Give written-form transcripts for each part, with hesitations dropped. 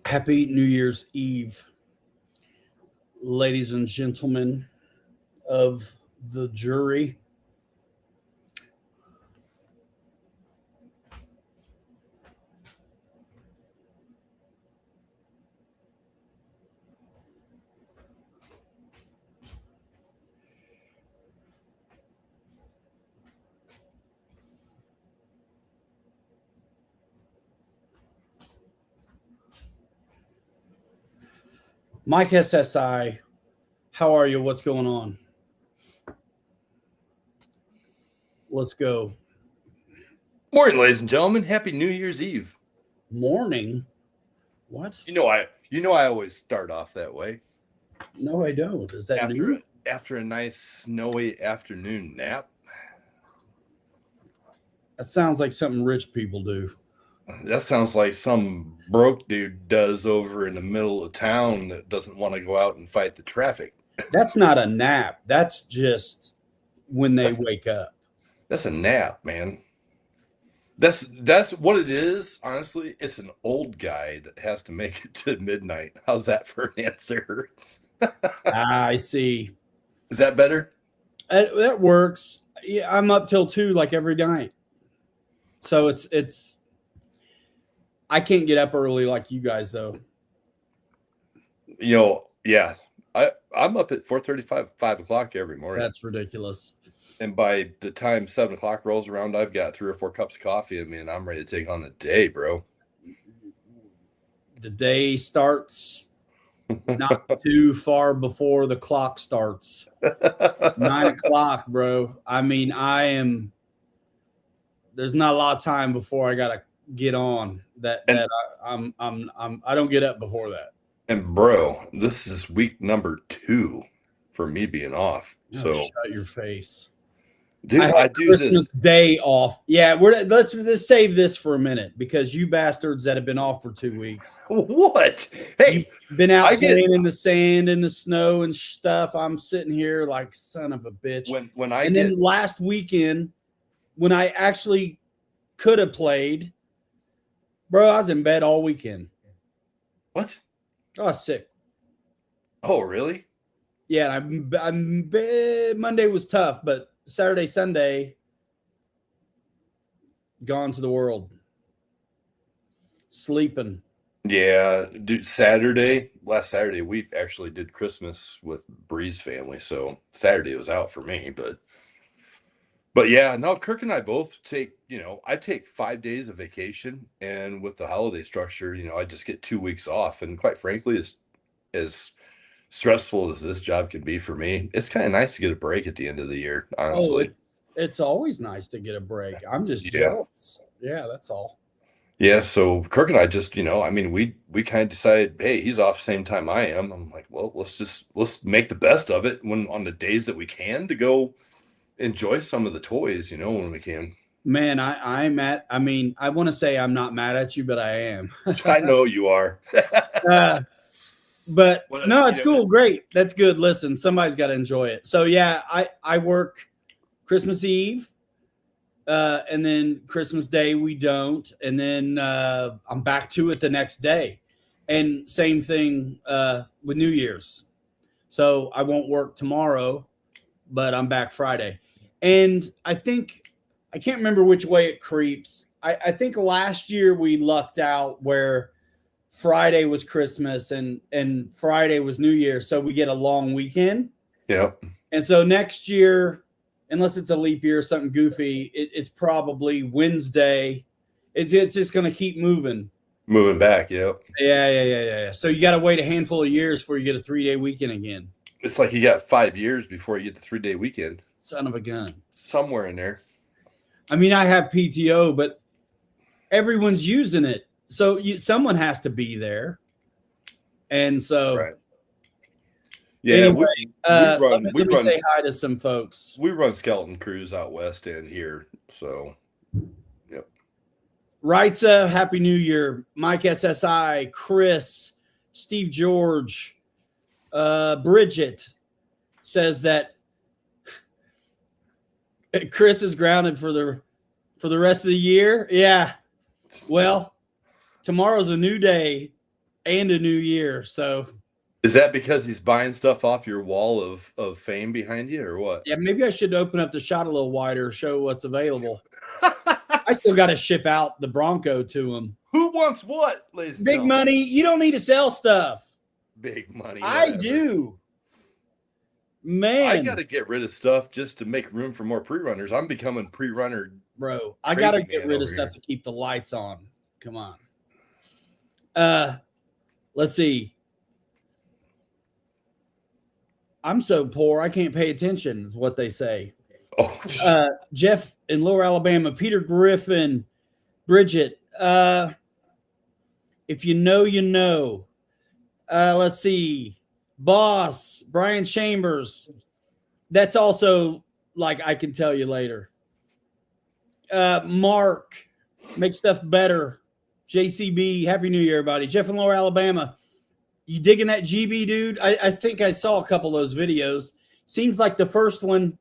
Happy New Year's Eve, ladies and gentlemen of the jury. Mike SSI, how are you? What's going on? Let's go. Morning, ladies and gentlemen. Happy New Year's Eve. Morning? What? You know I always start off that way. No, I don't. Is that new? After a nice snowy afternoon nap. That sounds like something rich people do. That sounds like some broke dude does over in the middle of town that doesn't want to go out and fight the traffic. That's not a nap. That's just when they wake up. That's a nap, man. That's what it is. Honestly, it's an old guy that has to make it to midnight. How's that for an answer? I see. Is that better? That works. Yeah, I'm up till 2 like every night. So it's I can't get up early like you guys though. Yeah. I'm up at 4:35, 5 o'clock every morning. That's ridiculous. And by the time 7 o'clock rolls around, I've got 3 or 4 cups of coffee in me, and I'm ready to take on the day, bro. The day starts not too far before the clock starts. 9 o'clock, bro. I mean, there's not a lot of time before I gotta get on I don't get up before that. And bro, this is week number 2 for me being off. So shut your face. Dude, I do Christmas Day off. Yeah, let's save this for a minute because you bastards that have been off for 2 weeks. What? Hey, you've been out playing in the sand and the snow and stuff. I'm sitting here like son of a bitch. Then last weekend, when I actually could have played, bro, I was in bed all weekend. What? I was sick. Oh, really? Yeah, Monday was tough, but Saturday, Sunday, gone to the world. Sleeping. Yeah, dude, last Saturday, we actually did Christmas with Bree's family, so Saturday was out for me, but yeah, no, Kirk and I both I take 5 days of vacation, and with the holiday structure, I just get 2 weeks off, and quite frankly, as stressful as this job can be for me, it's kind of nice to get a break at the end of the year, honestly. It's always nice to get a break. I'm just jealous. Yeah, that's all. Yeah, so Kirk and I just, we kind of decided, hey, he's off same time I am. I'm like, well, let's make the best of it on the days that we can to go enjoy some of the toys, when we can. Man, I want to say I'm not mad at you, but I am. I know you are. But no, it's cool. Great. That's good. Listen, somebody's got to enjoy it. So yeah, I work Christmas Eve, and then Christmas Day we don't, and then I'm back to it the next day, and same thing with New Year's. So I won't work tomorrow, but I'm back Friday, and I can't remember which way it creeps. I think last year we lucked out where Friday was Christmas and Friday was New Year, so we get a long weekend. Yep. And so next year, unless it's a leap year or something goofy, it's probably Wednesday. It's just going to keep moving. Moving back, yep. Yeah. So you got to wait a handful of years before you get a 3-day weekend again. It's like you got 5 years before you get the 3-day weekend. Son of a gun. Somewhere in there. I mean, I have PTO, but everyone's using it. So someone has to be there. And so, right. Yeah, anyway, we run say hi to some folks. We run skeleton crews out west and here. So, yep. Wrightsa, Happy New Year. Mike SSI, Chris, Steve George, Bridget says that Chris is grounded for the rest of the year. Yeah. Well, tomorrow's a new day, and a new year. So Is that because he's buying stuff off your wall of fame behind you, or what? yeah, maybe I should open up the shot a little wider, show what's available. I still got to ship out the Bronco to him. Who wants what, ladies and Big gentlemen? money. You don't need to sell stuff. Big money. I whatever. do. Man. I got to get rid of stuff just to make room for more pre-runners. I'm becoming pre-runner. Bro, I got to get rid of stuff to keep the lights on. Come on. Let's see. I'm so poor, I can't pay attention, is what they say. Oh, Jeff in Lower Alabama, Peter Griffin, Bridget. If you know, you know. Let's see. Boss, Brian Chambers. That's also like I can tell you later. Mark, make stuff better. JCB, Happy New Year, everybody. Jeff in Lower Alabama. You digging that GB, dude? I think I saw a couple of those videos. Seems like the first one,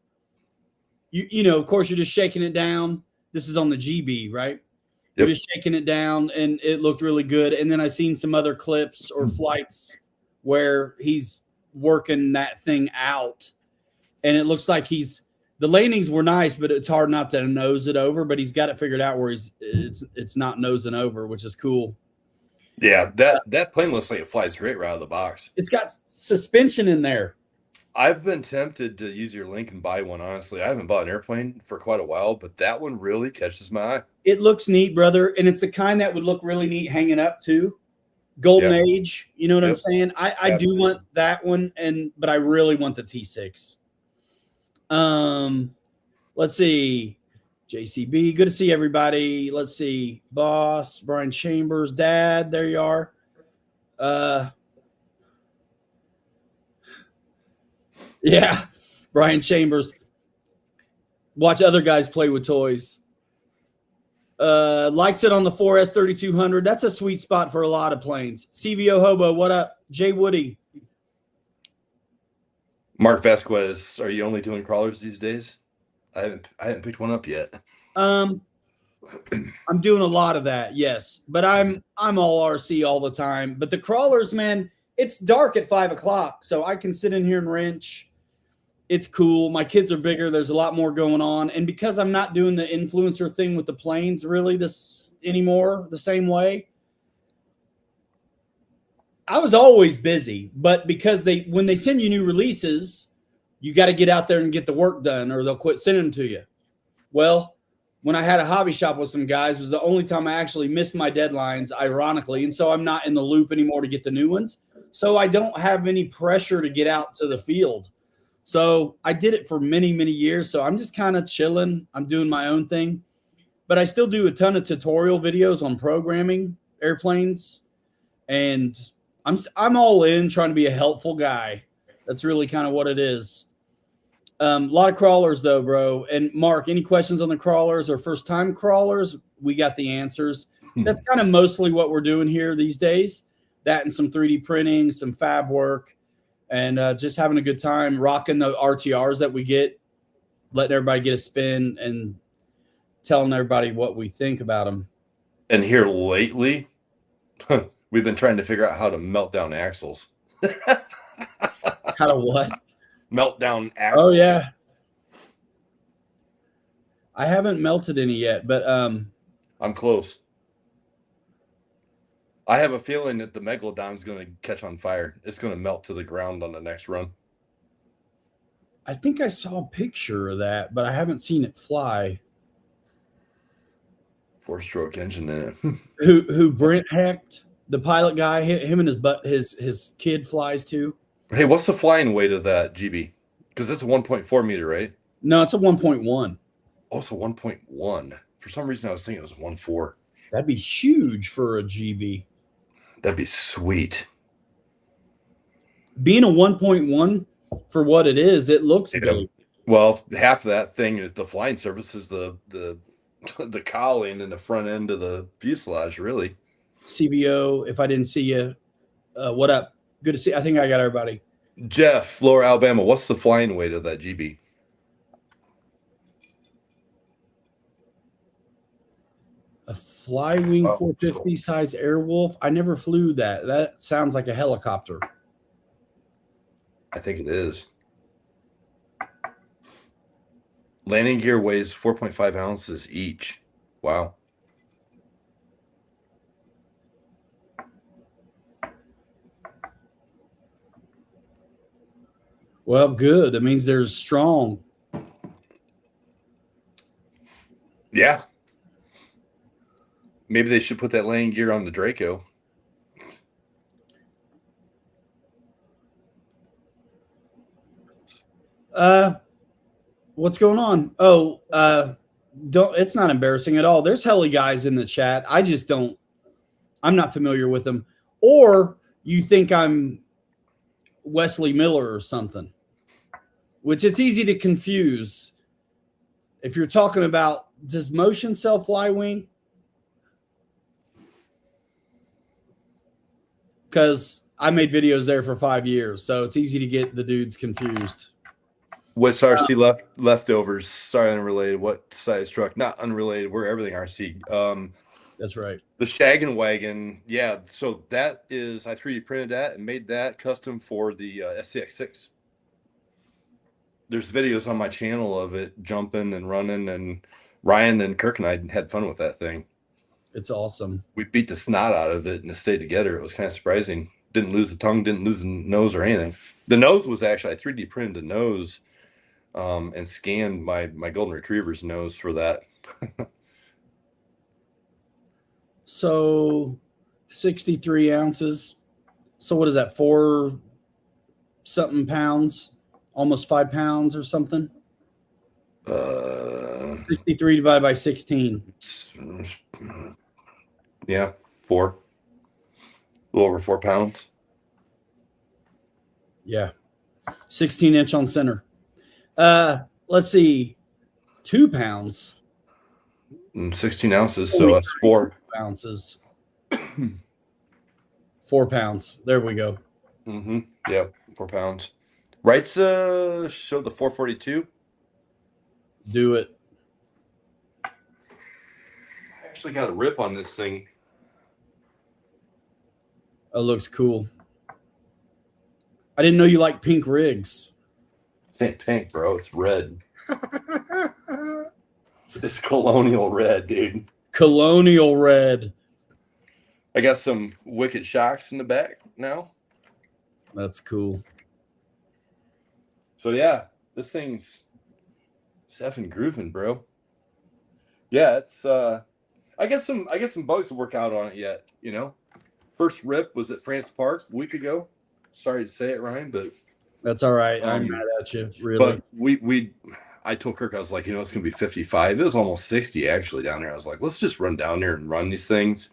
you know, of course, you're just shaking it down. This is on the GB, right? You're just shaking it down, and it looked really good. And then I seen some other clips or flights where he's working that thing out, and it looks like the landings were nice, but it's hard not to nose it over. But he's got it figured out where it's not nosing over, which is cool. Yeah, that plane looks like it flies great right out of the box. It's got suspension in there. I've been tempted to use your link and buy one, honestly. I haven't bought an airplane for quite a while, but that one really catches my eye. It looks neat, brother, and it's the kind that would look really neat hanging up too. Golden Age, you know what I'm saying? I do want that one, but I really want the T6. Let's see. JCB, good to see everybody. Let's see. Boss, Brian Chambers, Dad, there you are. Yeah, Brian Chambers. Watch other guys play with toys. Likes it on the 4S 3200. That's a sweet spot for a lot of planes. CVO Hobo, what up? Jay Woody. Mark Vasquez, are you only doing crawlers these days? I haven't picked one up yet. I'm doing a lot of that, yes. But I'm all RC all the time. But the crawlers, man, it's dark at 5 o'clock, so I can sit in here and wrench. It's cool. My kids are bigger. There's a lot more going on. And because I'm not doing the influencer thing with the planes really this anymore the same way, I was always busy. But because when they send you new releases, you got to get out there and get the work done or they'll quit sending them to you. Well, when I had a hobby shop with some guys, it was the only time I actually missed my deadlines, ironically. And so I'm not in the loop anymore to get the new ones. So I don't have any pressure to get out to the field. So I did it for many, many years. So I'm just kind of chilling. I'm doing my own thing. But I still do a ton of tutorial videos on programming airplanes. And I'm all in trying to be a helpful guy. That's really kind of what it is. A lot of crawlers, though, bro. And Mark, any questions on the crawlers or first-time crawlers? We got the answers. That's kind of mostly what we're doing here these days. That and some 3D printing, some fab work. And just having a good time, rocking the RTRs that we get, letting everybody get a spin and telling everybody what we think about them. And here lately, we've been trying to figure out how to melt down axles. How to what? Melt down axles. Oh, yeah. I haven't melted any yet, but I'm close. I have a feeling that the Megalodon's going to catch on fire. It's going to melt to the ground on the next run. I think I saw a picture of that, but I haven't seen it fly. 4-stroke engine in it. Who Brent Hecht, the pilot guy, him and his kid flies too. Hey, what's the flying weight of that GB? Because it's a 1.4 meter, right? No, it's a 1.1. Oh, it's a 1.1. For some reason, I was thinking it was a 1.4. That'd be huge for a GB. That'd be sweet. Being a 1.1 for what it is, it looks big. Well, half of that thing is the flying surface is the cowling and the front end of the fuselage, really. CBO, if I didn't see you, what up? Good to see. I think I got everybody. Jeff, Lower Alabama, what's the flying weight of that GB? Flywing Oh, 450 size Airwolf. I never flew that. That sounds like a helicopter. I think it is. Landing gear weighs 4.5 ounces each. Wow. Well, good. That means they're strong. Yeah. Maybe they should put that landing gear on the Draco. What's going on? Oh, don't. It's not embarrassing at all. There's heli guys in the chat. I just don't. I'm not familiar with them. Or you think I'm Wesley Miller or something, which it's easy to confuse. If you're talking about, does motion sell Flywing? Because I made videos there for 5 years, so it's easy to get the dudes confused. What's RC leftovers? Sorry, unrelated. What size truck? Not unrelated. We're everything RC. That's right. The Shaggin' Wagon. Yeah. So that is, I 3D printed that and made that custom for the SCX6. There's videos on my channel of it jumping and running, and Ryan and Kirk and I had fun with that thing. It's awesome. We beat the snot out of it and it stayed together. It was kind of surprising. Didn't lose the tongue, didn't lose the nose or anything. The nose was actually, I 3D printed the nose and scanned my golden retriever's nose for that. So 63 ounces. So what is that? 4 something pounds, almost 5 pounds or something. 63 divided by 16. Yeah, 4. A little over 4 pounds. Yeah. 16-inch on center. Let's see. 2 pounds. 16 ounces, so that's 4 ounces. 4 pounds. There we go. Mm-hmm. Yep, 4 pounds. Wrights show the 442. Do it. I actually got a rip on this thing. It looks cool. I didn't know you liked pink rigs. Pink, bro. It's red. It's colonial red, dude. Colonial red. I got some Wicked Shocks in the back now. That's cool. So yeah, this thing's effing grooving, bro. Yeah, it's I got some bugs to work out on it yet, you know. First rip was at France Park a week ago. Sorry to say it, Ryan, but that's all right. I'm mad at you, really. But I told Kirk, I was like, it's gonna be 55. It was almost 60 actually down there. I was like, let's just run down there and run these things.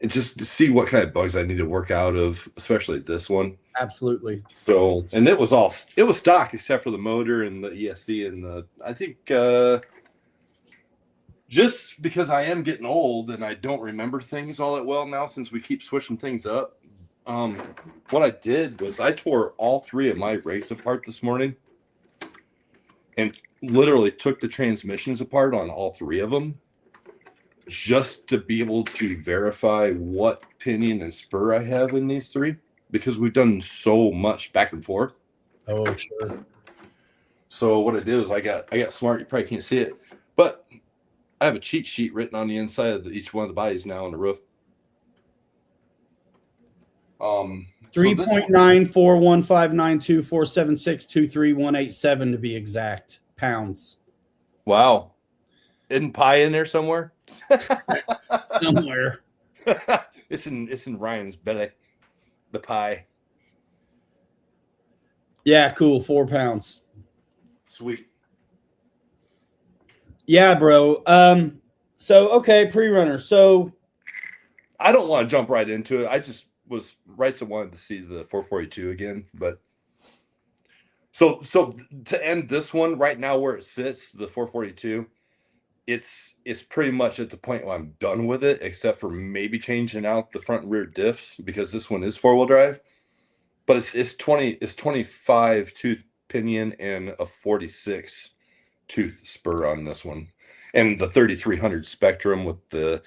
And just to see what kind of bugs I need to work out of, especially this one. Absolutely. So, and it was stock except for the motor and the ESC and I think just because I am getting old and I don't remember things all that well now since we keep switching things up. What I did was I tore all 3 of my rigs apart this morning and literally took the transmissions apart on all 3 of them just to be able to verify what pinion and spur I have in these 3 because we've done so much back and forth. Oh, sure. So what I did was I got smart. You probably can't see it, but I have a cheat sheet written on the inside of each one of the bodies now on the roof. 3.94159247623 to be exact pounds. Wow. Isn't pie in there somewhere? Somewhere. It's in Ryan's belly. The pie. Yeah, cool. 4 pounds. Sweet. Yeah, bro. So okay, pre-runner. So I don't want to jump right into it. I just was wanted to see the 442 again, but so to end this one right now where it sits, the 442, it's pretty much at the point where I'm done with it, except for maybe changing out the front and rear diffs because this one is 4-wheel drive. But it's 25 tooth pinion and a 46 tooth spur on this one. And the 3300 Spectrum with the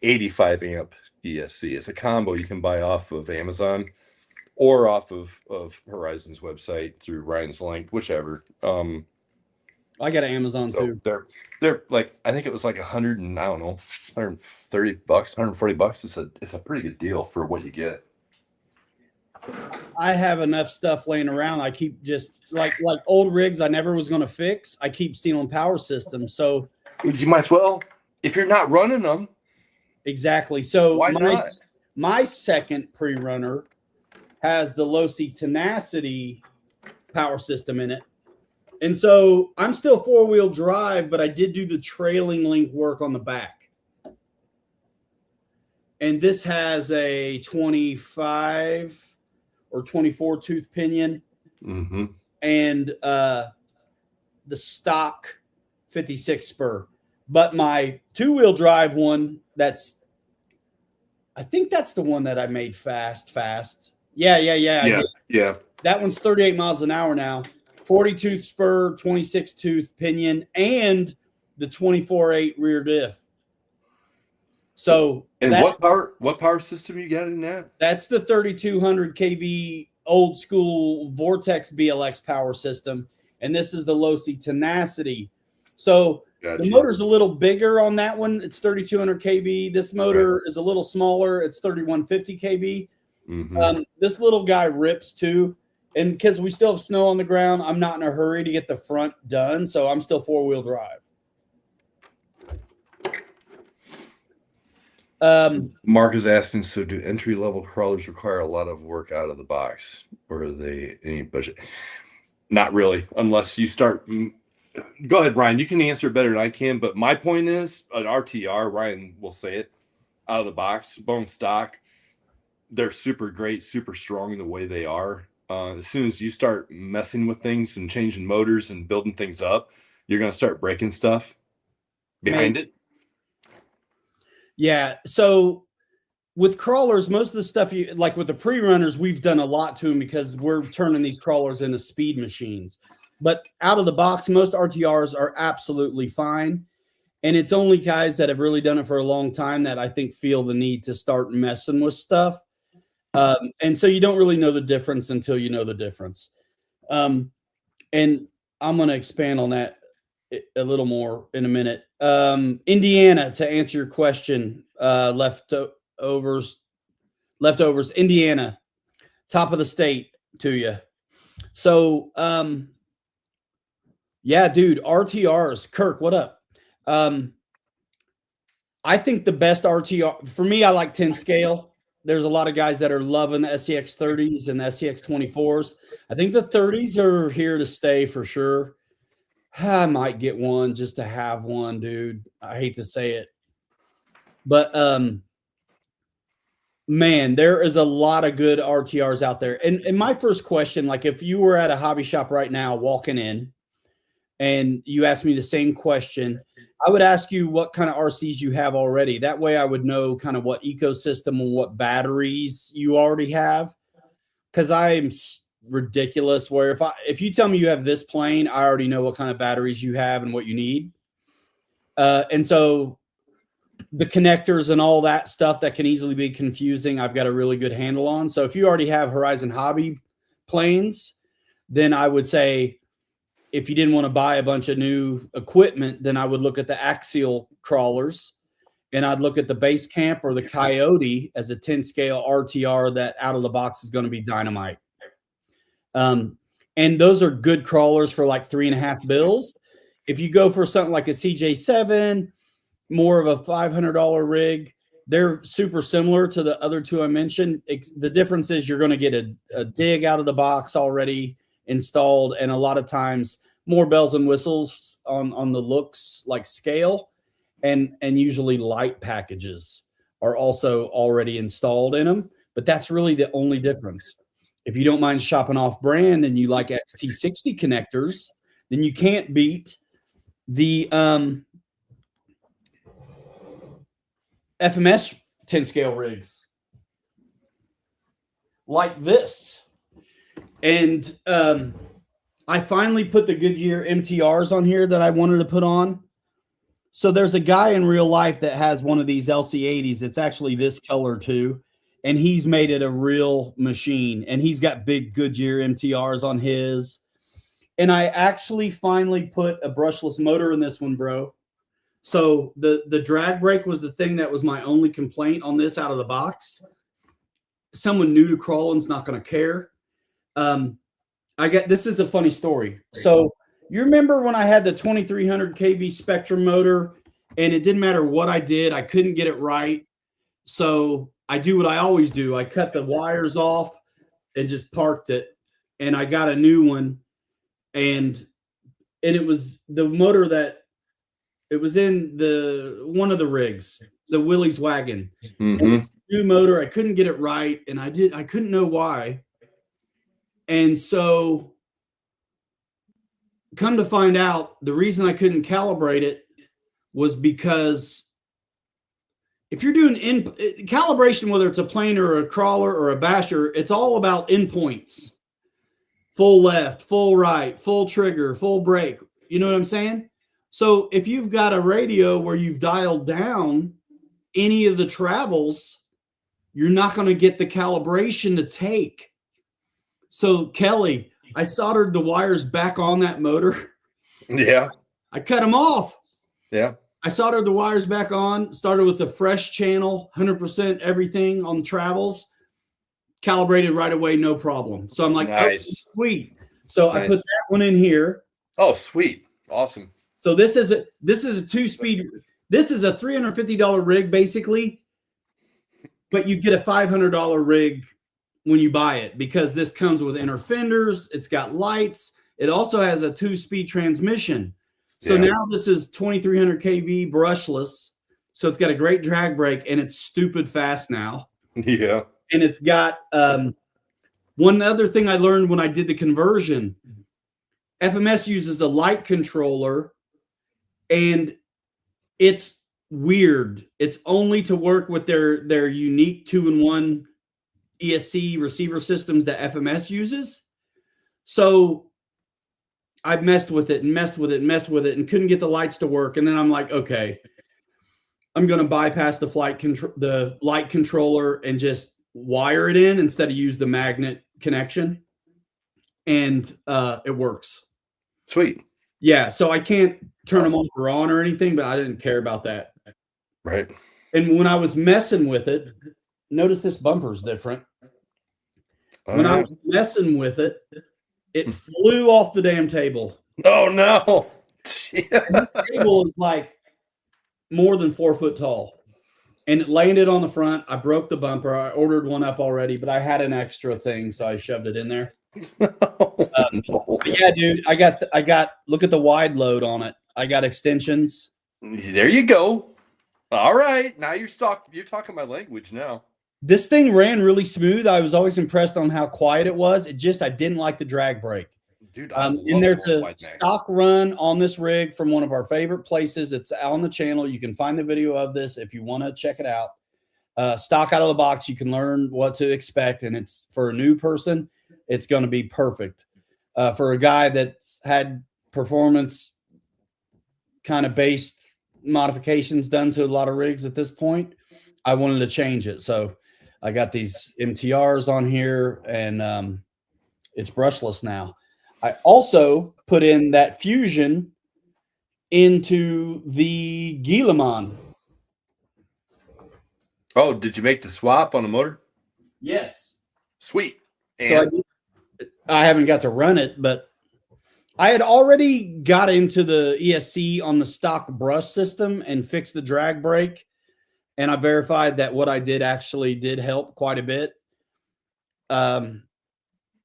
85 amp ESC. It's a combo you can buy off of Amazon or off of Horizon's website through Ryan's link, whichever. I got an Amazon So too. they're like, I think it was like 100 and I don't know, $130, $140. It's a pretty good deal for what you get. I have enough stuff laying around. I keep just like old rigs I never was going to fix. I keep stealing power systems. So you might as well, if you're not running them. Exactly. So why not? My second pre-runner has the Losi Tenacity power system in it. And so I'm still 4-wheel drive, but I did do the trailing link work on the back. And this has a 25 or 24 tooth pinion, and the stock 56 spur. But my 2-wheel drive one, I think that's the one that I made fast. Yeah. That one's 38 miles an hour now. 40 tooth spur, 26 tooth pinion, and the 24/8 rear diff. So, and what power system you got in that? That's the 3200 kV old school Vortex BLX power system, and this is the Losi Tenacity. So the motor's a little bigger on that one. It's 3200 kV. This motor is a little smaller. It's 3150 kV. This little guy rips too, and because we still have snow on the ground, I'm not in a hurry to get the front done, so I'm still 4-wheel drive. Mark is asking, so do entry-level crawlers require a lot of work out of the box, or are they any budget? Not really, unless you start. Go ahead, Ryan. You can answer better than I can, but my point is an RTR, Ryan will say it, out of the box, bone stock, they're super great, super strong in the way they are. As soon as you start messing with things and changing motors and building things up, you're going to start breaking stuff behind it. Yeah. So with crawlers, most of the stuff like with the pre-runners, we've done a lot to them because we're turning these crawlers into speed machines. But out of the box, most RTRs are absolutely fine. And it's only guys that have really done it for a long time that I think feel the need to start messing with stuff. And so you don't really know the difference until you know the difference. And I'm going to expand on that a little more in a minute. Indiana, to answer your question, leftovers, Indiana, top of the state to you. So, yeah, dude, RTRs. Kirk, what up? I think the best RTR for me, I like 10 scale. There's a lot of guys that are loving the SCX 30s and the SCX 24s. I think the 30s are here to stay for sure. I might get one just to have one, dude. I hate to say it. But man, there is a lot of good RTRs out there. And my first question, like if you were at a hobby shop right now walking in and you asked me the same question, I would ask you what kind of RCs you have already. That way I would know kind of what ecosystem and what batteries you already have. Because I'm ridiculous where if you tell me you have this plane, I already know what kind of batteries you have and what you need. And so the connectors and all that stuff that can easily be confusing, I've got a really good handle on. So if you already have Horizon Hobby planes, then I would say if you didn't want to buy a bunch of new equipment, then I would look at the axial crawlers and I'd look at the Base Camp or the Coyote as a 10 scale RTR that out of the box is going to be dynamite. And those are good crawlers for like $3.5 bills. If you go for something like a CJ7, more of a $500 rig, they're super similar to the other two I mentioned. The difference is you're going to get a dig out of the box already installed, and a lot of times more bells and whistles on the looks like scale, and usually light packages are also already installed in them. But that's really the only difference. If you don't mind shopping off brand and you like XT60 connectors, then you can't beat the FMS 10 scale rigs like this. And I finally put the Goodyear MTRs on here that I wanted to put on. So there's a guy in real life that has one of these LC80s. It's actually this color too. And he's made it a real machine. And he's got big Goodyear MTRs on his. And I actually finally put a brushless motor in this one, bro. So the drag brake was the thing that was my only complaint on this out of the box. Someone new to crawling's not going to care. This is a funny story. So you remember when I had the 2300 kV Spectrum motor and it didn't matter what I did, I couldn't get it right. So I do what I always do. I cut the wires off and just parked it. And I got a new one. And it was the motor that it was in one of the rigs, the Willie's wagon. Mm-hmm. New motor. I couldn't get it right. And I couldn't know why. And so come to find out, the reason I couldn't calibrate it was because if you're doing calibration, whether it's a planer or a crawler or a basher, it's all about endpoints. Full left, full right, full trigger, full brake. You know what I'm saying? So if you've got a radio where you've dialed down any of the travels, you're not going to get the calibration to take. So Kelly, I soldered the wires back on that motor. Yeah. I cut them off. Yeah. I soldered the wires back on, started with the fresh channel, 100% everything on the travels, calibrated right away, no problem. So I'm like, nice. Oh, sweet. So nice. I put that one in here. Oh, sweet. Awesome. So this is a 2-speed. This is a $350 rig basically, but you get a $500 rig when you buy it because this comes with inner fenders. It's got lights. It also has a 2-speed transmission. So now this is 2300 kV brushless. So it's got a great drag brake and it's stupid fast now. Yeah. And it's got one other thing I learned when I did the conversion. FMS uses a light controller and it's weird. It's only to work with their unique 2-in-1 ESC receiver systems that FMS uses. So I messed with it and couldn't get the lights to work. And then I'm like, okay, I'm going to bypass the light controller and just wire it in instead of use the magnet connection. And it works. Sweet. Yeah. So I can't turn them off or on or anything, but I didn't care about that. Right. And when I was messing with it, notice this bumper's different. When I was messing with it, it flew off the damn table. Oh no! This table is like more than 4 foot tall, and it landed on the front. I broke the bumper. I ordered one up already, but I had an extra thing, so I shoved it in there. No. Yeah, dude, I got. Look at the wide load on it. I got extensions. There you go. All right, now you're talking my language now. This thing ran really smooth. I was always impressed on how quiet it was. I didn't like the drag brake. Dude, and there's a stock run on this rig from one of our favorite places. It's on the channel. You can find the video of this if you want to check it out. Stock out of the box. You can learn what to expect. And it's for a new person, it's going to be perfect. For a guy that's had performance kind of based modifications done to a lot of rigs at this point, I wanted to change it. So I got these MTRs on here and it's brushless now. I also put in that fusion into the Guillemot. Oh, did you make the swap on the motor? Yes. Sweet. And so I haven't got to run it, but I had already got into the ESC on the stock brush system and fixed the drag brake. And I verified that what I did actually did help quite a bit.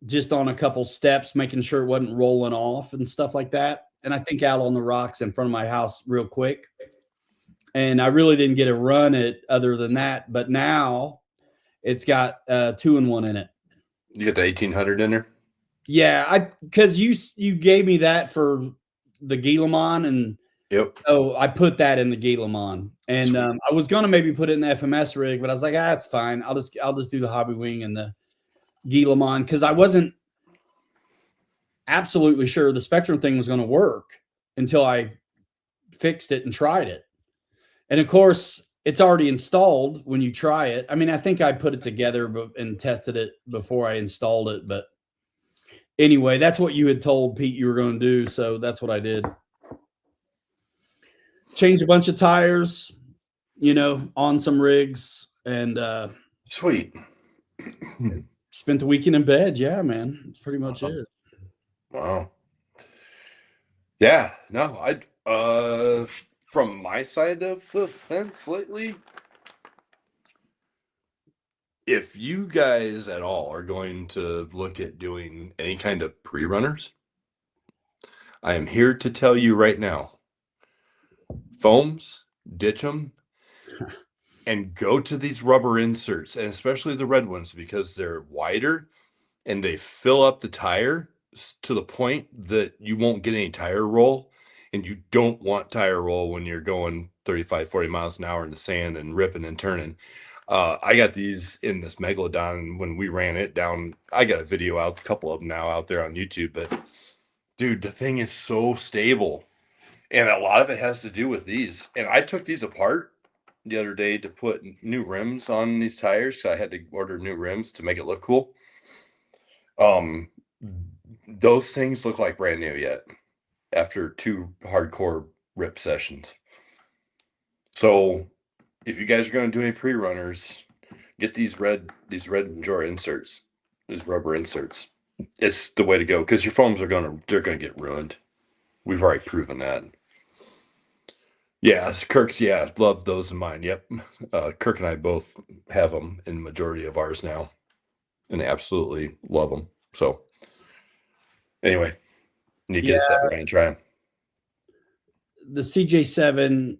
Just on a couple steps, making sure it wasn't rolling off and stuff like that. And I think out on the rocks in front of my house real quick. And I really didn't get to run it other than that. But now it's got 2-in-1 in it. You got the 1800 in there? Yeah, because you gave me that for the Guillemot and yep. Oh, I put that in the Guillemot, and I was gonna maybe put it in the FMS rig, but I was like, it's fine. I'll just do the Hobby Wing and the Guillemot because I wasn't absolutely sure the Spectrum thing was going to work until I fixed it and tried it. And of course, it's already installed when you try it. I mean, I think I put it together and tested it before I installed it. But anyway, that's what you had told Pete you were going to do. So that's what I did. Change a bunch of tires, on some rigs, and Sweet. spent the weekend in bed. Yeah, man. That's pretty much it. Wow. Yeah, no, from my side of the fence lately, if you guys at all are going to look at doing any kind of pre-runners, I am here to tell you right now, foams, ditch them, and go to these rubber inserts, and especially the red ones, because they're wider and they fill up the tire to the point that you won't get any tire roll, and you don't want tire roll when you're going 35, 40 miles an hour in the sand and ripping and turning. I got these in this Megalodon when we ran it down. I got a video out, a couple of them now out there on YouTube, but dude, the thing is so stable. And a lot of it has to do with these. And I took these apart the other day to put new rims on these tires. So I had to order new rims to make it look cool. Those things look like brand new yet after 2 hardcore rip sessions. So if you guys are going to do any pre-runners, get these red Endura inserts, these rubber inserts. It's the way to go, because your foams they're gonna get ruined. We've already proven that. Yeah, Kirk's, love those in mine. Yep. Kirk and I both have them in the majority of ours now and absolutely love them. So anyway, need to get us that and try them. The CJ7,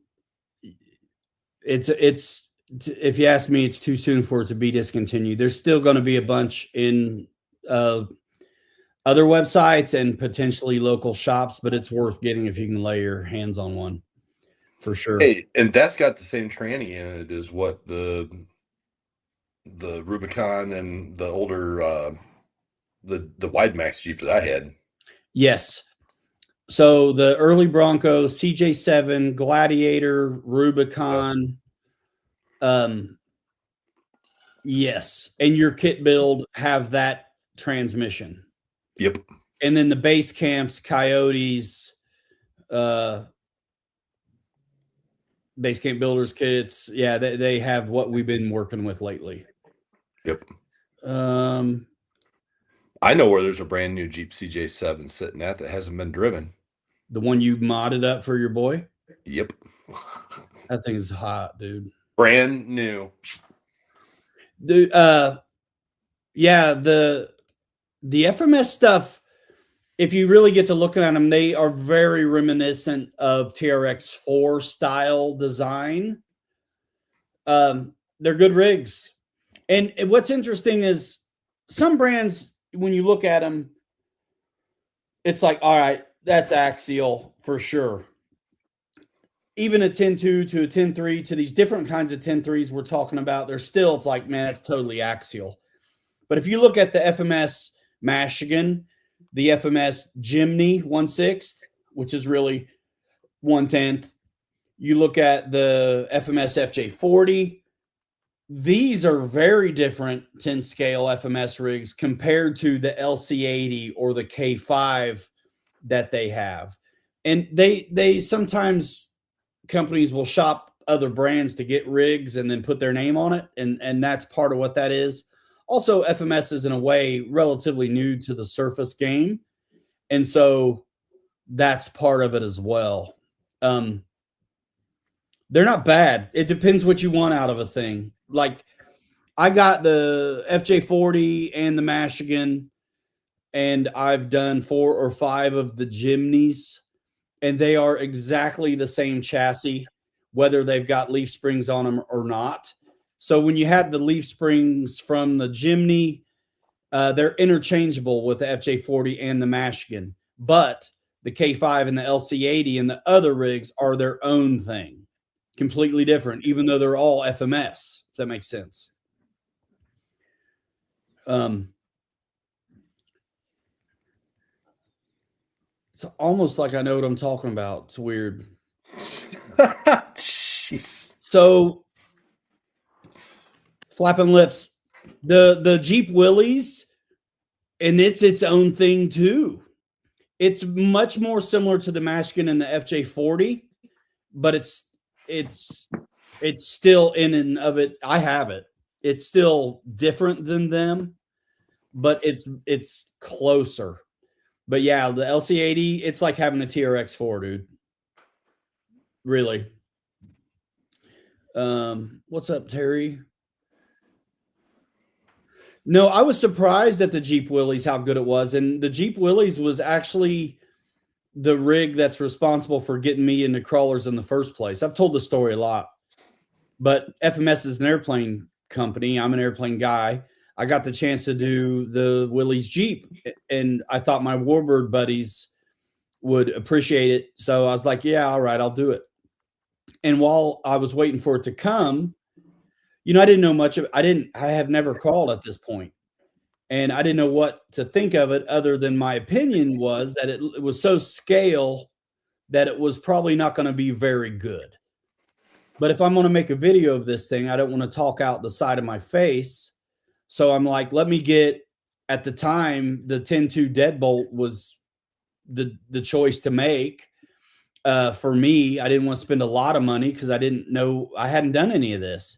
it's if you ask me, it's too soon for it to be discontinued. There's still going to be a bunch in other websites and potentially local shops, but it's worth getting if you can lay your hands on one. For sure. Hey, and that's got the same tranny in it as what the Rubicon and the older the Wide Max Jeep that I had. Yes. So the early Bronco, CJ7, Gladiator, Rubicon. Yes. And your kit build have that transmission. Yep. And then the base camps, Coyotes, base camp builders kits. Yeah, they have what we've been working with lately. Yep. I know where there's a brand new Jeep CJ7 sitting at that hasn't been driven. The one you modded up for your boy? Yep. That thing is hot, dude. Brand new. Dude, yeah, the FMS stuff, if you really get to looking at them, they are very reminiscent of TRX4 style design. They're good rigs. And what's interesting is some brands, when you look at them, it's like, all right, that's axial for sure. Even a 10.2 to a 10.3 to these different kinds of 10.3s we're talking about, they're still, it's like, man, that's totally axial. But if you look at the FMS Michigan, the FMS Jimny 1/6, which is really 1/10, you look at the FMS FJ40, these are very different 10 scale FMS rigs compared to the LC80 or the K5 that they have. And they sometimes companies will shop other brands to get rigs and then put their name on it. And that's part of what that is. Also, FMS is in a way relatively new to the surface game. And so that's part of it as well. They're not bad. It depends what you want out of a thing. Like I got the FJ40 and the Michigan, and I've done 4 or 5 of the Jimneys, and they are exactly the same chassis, whether they've got leaf springs on them or not. So when you had the leaf springs from the Jimny, they're interchangeable with the FJ40 and the Michigan, but the K5 and the LC80 and the other rigs are their own thing, completely different, even though they're all FMS, if that makes sense. It's almost like I know what I'm talking about. It's weird. Jeez. So flapping lips, the Jeep Willys, and it's its own thing too. It's much more similar to the Mashkin and the FJ40, but it's still in and of it. I have it. It's still different than them, but it's closer. But yeah, the LC80, it's like having a TRX4, dude. Really. What's up, Terry? No, I was surprised at the Jeep Willys how good it was, and the Jeep Willys was actually the rig that's responsible for getting me into crawlers in the first place. I've told the story a lot, but FMS is an airplane company. I'm an airplane guy. I got the chance to do the Willys Jeep, and I thought my Warbird buddies would appreciate it. So I was like, yeah, all right, I'll do it. And while I was waiting for it to come, I didn't know much of it. I have never crawled at this point. And I didn't know what to think of it other than my opinion was that it was so scale that it was probably not going to be very good. But if I'm going to make a video of this thing, I don't want to talk out the side of my face. So I'm like, let me get, at the time, the 10-2 deadbolt was the choice to make. For me, I didn't want to spend a lot of money because I hadn't done any of this.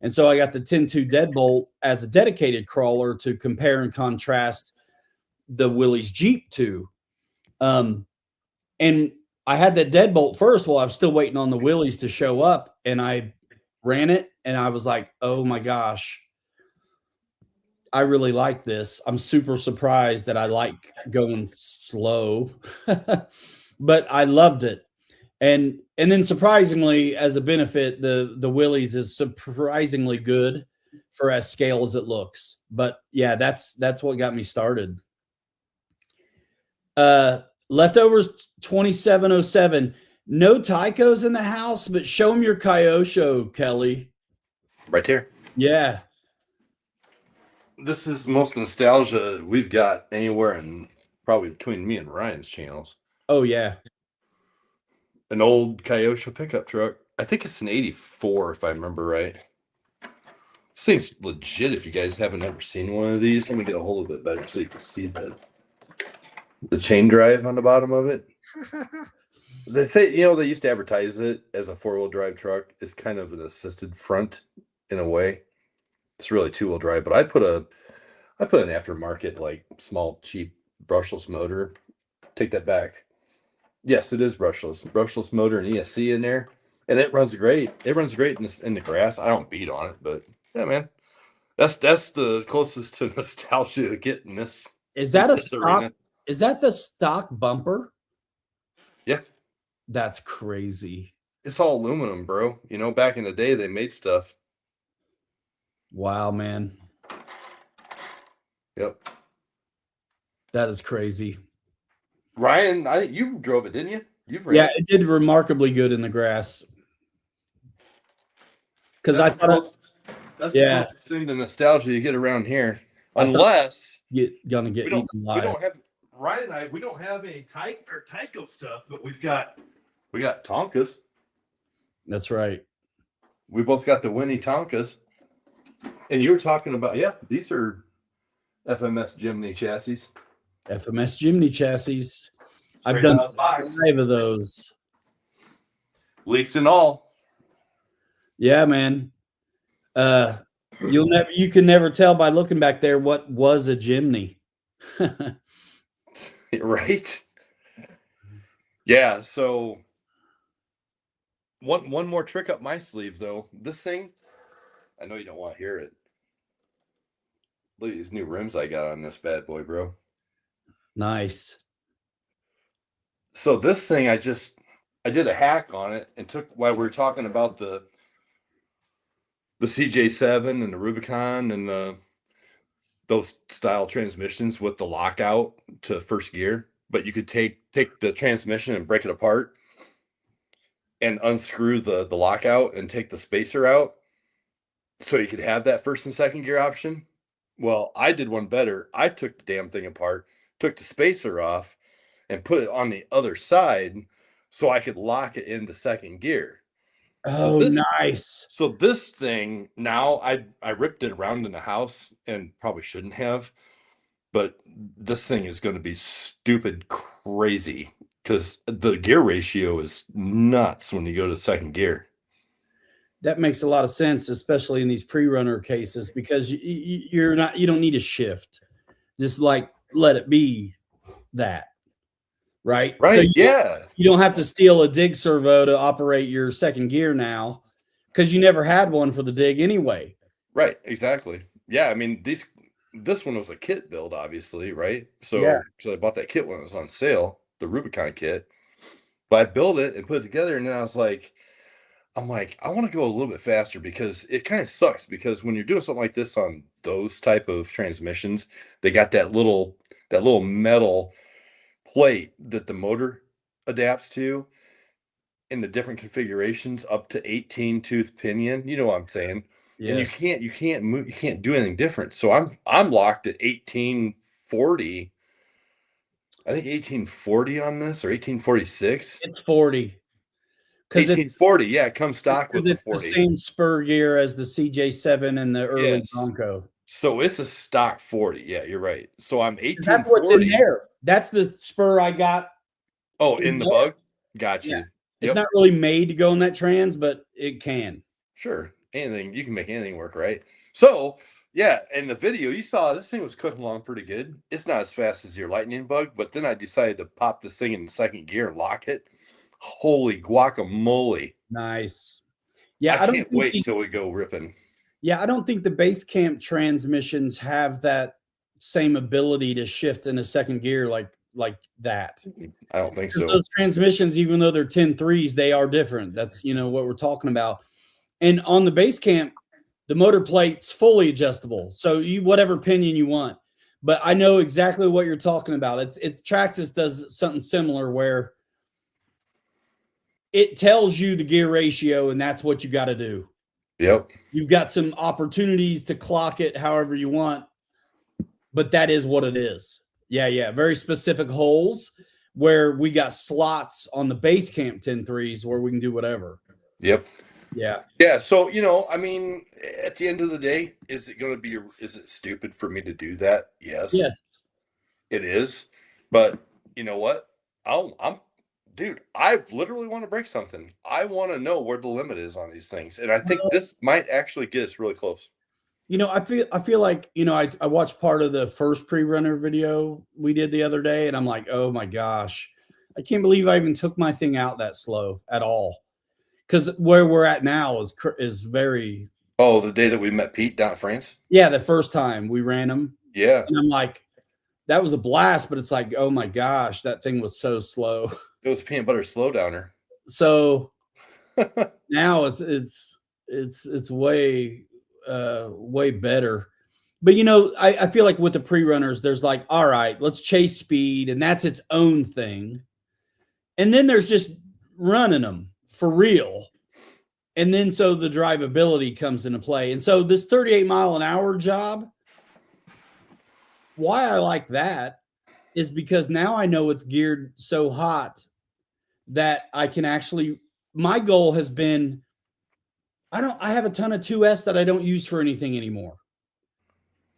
And so I got the 10-2 deadbolt as a dedicated crawler to compare and contrast the Willys Jeep to. And I had that deadbolt first while I was still waiting on the Willys to show up, and I ran it, and I was like, oh my gosh, I really like this. I'm super surprised that I like going slow, but I loved it. And then surprisingly, as a benefit, the Willys is surprisingly good for as scale as it looks. But yeah, that's what got me started. Leftovers 2707. No Tychos in the house, but show them your Kyosho, Kelly. Right there. Yeah. This is the most nostalgia we've got anywhere in probably between me and Ryan's channels. Oh, yeah. An old Kyosho pickup truck. I think it's an 84, if I remember right. This thing's legit if you guys haven't ever seen one of these. Let me get a hold of it better so you can see the chain drive on the bottom of it. They say, they used to advertise it as a 4-wheel drive truck. It's kind of an assisted front in a way. It's really 2-wheel drive, but I put an aftermarket, like small, cheap brushless motor. Take that back. Yes, it is brushless motor and ESC in there, and it runs great. It runs great in the grass. I don't beat on it, but yeah, man, that's the closest to nostalgia to getting this. Is that a stock? Arena. Is that the stock bumper? Yeah, that's crazy. It's all aluminum, bro. Back in the day, they made stuff. Wow, man. Yep. That is crazy. Ryan, I think you drove it, didn't you? Yeah, it did remarkably good in the grass. Because I thought that's the closest thing to nostalgia you get around here. Unless you're gonna get eaten alive. We don't have Ryan and I. We don't have any Tycho stuff, but we got Tonkas. That's right. We both got the Winnie Tonkas. And you were talking about, these are FMS Jimny chassis. FMS Jimny chassis. I've done 5 of those. Leafed and all. Yeah, man. You can never tell by looking back there what was a Jimny. Right? Yeah, so one more trick up my sleeve though. This thing, I know you don't want to hear it. Look at these new rims I got on this bad boy, bro. Nice. So this thing, I did a hack on it and took, while we were talking about the CJ7 and the Rubicon and those style transmissions with the lockout to first gear, but you could take the transmission and break it apart and unscrew the lockout and take the spacer out so you could have that first and second gear option. Well, I did one better. I took the damn thing apart, took the spacer off, and put it on the other side so I could lock it into second gear. So Oh, this nice. so this thing now I ripped it around in the house and probably shouldn't have, but this thing is going to be stupid crazy because the gear ratio is nuts when you go to second gear. That makes a lot of sense, especially in these pre-runner cases, because you don't need a shift. Just like let it be that, right? So Right? Yeah. you don't have to steal a dig servo to operate your second gear now because you never had one for the dig anyway. Right. Exactly. Yeah. I mean, this one was a kit build, obviously, right? Yeah. So I bought that kit when it was on sale, the Rubicon kit. But I built it and put it together, and then I'm like, I want to go a little bit faster because it kind of sucks because when you're doing something like this on those type of transmissions, they got that little metal plate that the motor adapts to in the different configurations up to 18 tooth pinion. You know what I'm saying? And Yes. you can't move, you can't do anything different. So I'm locked at 1840. I think 1840 on this or 1846. It's 40 because 1840, yeah, it comes stock with the it's the 40. same spur gear as the CJ7 and the early Yes. Bronco. So it's a stock 40. Yeah, you're right. So I'm That's what's in 1840. there. That's the spur I got Oh, in in the there. bug? Got Yeah. you. It's Yep. not really made to go in that trans, but it can. Sure. Anything, you can make anything work, right? So, yeah, in the video, you saw this thing was cooking along pretty good. It's not as fast as your lightning bug, but then I decided to pop this thing in second gear and lock it. Holy guacamole. Nice. I Yeah, can't wait till we go ripping. I don't think the base camp transmissions have that same ability to shift in a second gear like that. I don't think Because so. those transmissions, even though they're 10-3s, they are different. That's what we're talking about. And on the base camp, the motor plate's fully adjustable. So you whatever pinion you want. But I know exactly what you're talking about. It's Traxxas does something similar where it tells you the gear ratio, and that's what you got to do. Yep. You've got some opportunities to clock it however you want, but that is what it is. Yeah. Very specific holes where we got slots on the base camp 10-3s where we can do whatever. Yep. Yeah. Yeah. So, I mean, at the end of the day, is it stupid for me to do that? Yes, it is. But you know what? Dude, I literally want to break something. I want to know where the limit is on these things. And I think this might actually get us really close. I feel like, I watched part of the first pre-runner video we did the other day, and I'm like, oh my gosh, I can't believe I even took my thing out that slow at all. Because where we're at now is very. Oh, the day that we met Pete down in France? Yeah, the first time we ran them. Yeah. And I'm like, that was a blast, but it's like, oh my gosh, that thing was so slow. It was peanut butter slowdowner. So now it's way way better. But I feel like with the pre-runners, there's like, all right, let's chase speed, and that's its own thing. And then there's just running them for real. And then so the drivability comes into play. And so this 38-mile-an-hour job, why I like that is because now I know it's geared so hot that I can actually, my goal has been, I have a ton of 2S that I don't use for anything anymore.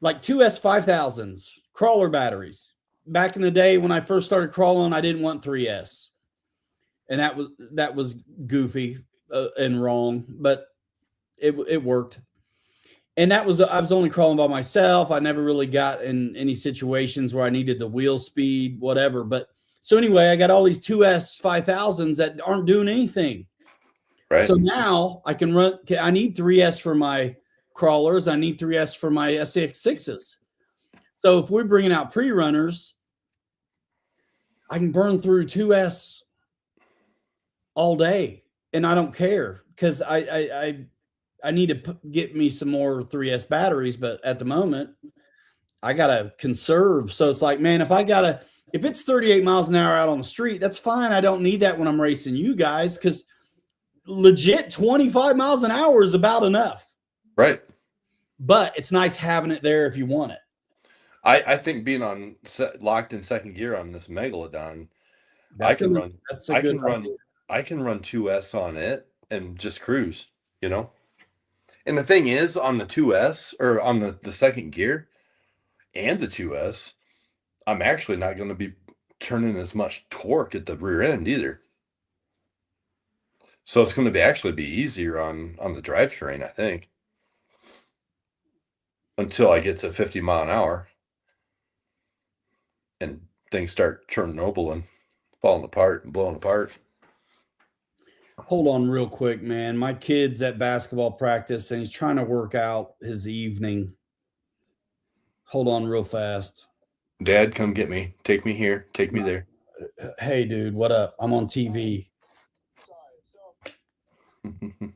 Like 2S 5000s, crawler batteries. Back in the day when I first started crawling, I didn't want 3S. And that was goofy and wrong, but it worked. And I was only crawling by myself. I never really got in any situations where I needed the wheel speed, whatever. But so anyway, I got all these 2S 5000s that aren't doing anything. Right. So now I can run. I need 3S for my crawlers. I need 3S for my F86s. So if we're bringing out pre-runners, I can burn through 2S all day, and I don't care because I need to get me some more 3S batteries, but at the moment I gotta conserve. So it's like, man, if it's 38 miles an hour out on the street, that's fine. I don't need that when I'm racing you guys because legit 25 miles an hour is about enough. Right. But it's nice having it there if you want it. I think being locked in second gear on this Megalodon, I can run I can run 2S on it and just cruise, you know? And the thing is, on the 2S or on the second gear and the 2S, I'm actually not going to be turning as much torque at the rear end either. So it's going to actually be easier on the drivetrain, I think, until I get to 50 mile an hour and things start Chernobyl and falling apart and blowing apart. Hold on real quick, man. My kid's at basketball practice and he's trying to work out his evening. Hold on real fast. Dad, come get me. Take me here. Take me there. Hey, dude, what up? I'm on TV.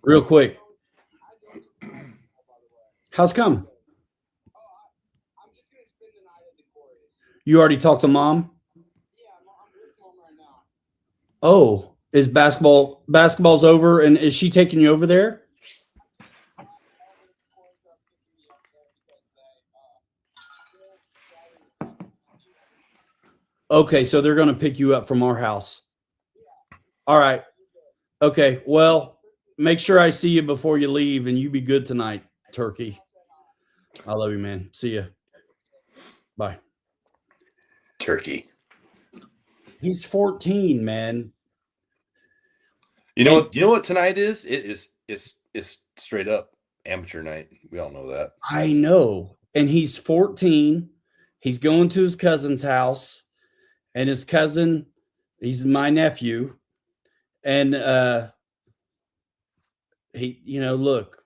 Real quick. How's come? You already talked to mom? Oh, is basketball's over and is she taking you over there? Okay, so they're going to pick you up from our house. All right. Okay. Well, make sure I see you before you leave and you be good tonight, Turkey. I love you, man. See ya. Bye. Turkey. He's 14, man. You know what tonight is? It's straight up amateur night. We all know that. I know. And he's 14. He's going to his cousin's house. And his cousin, he's my nephew. And look,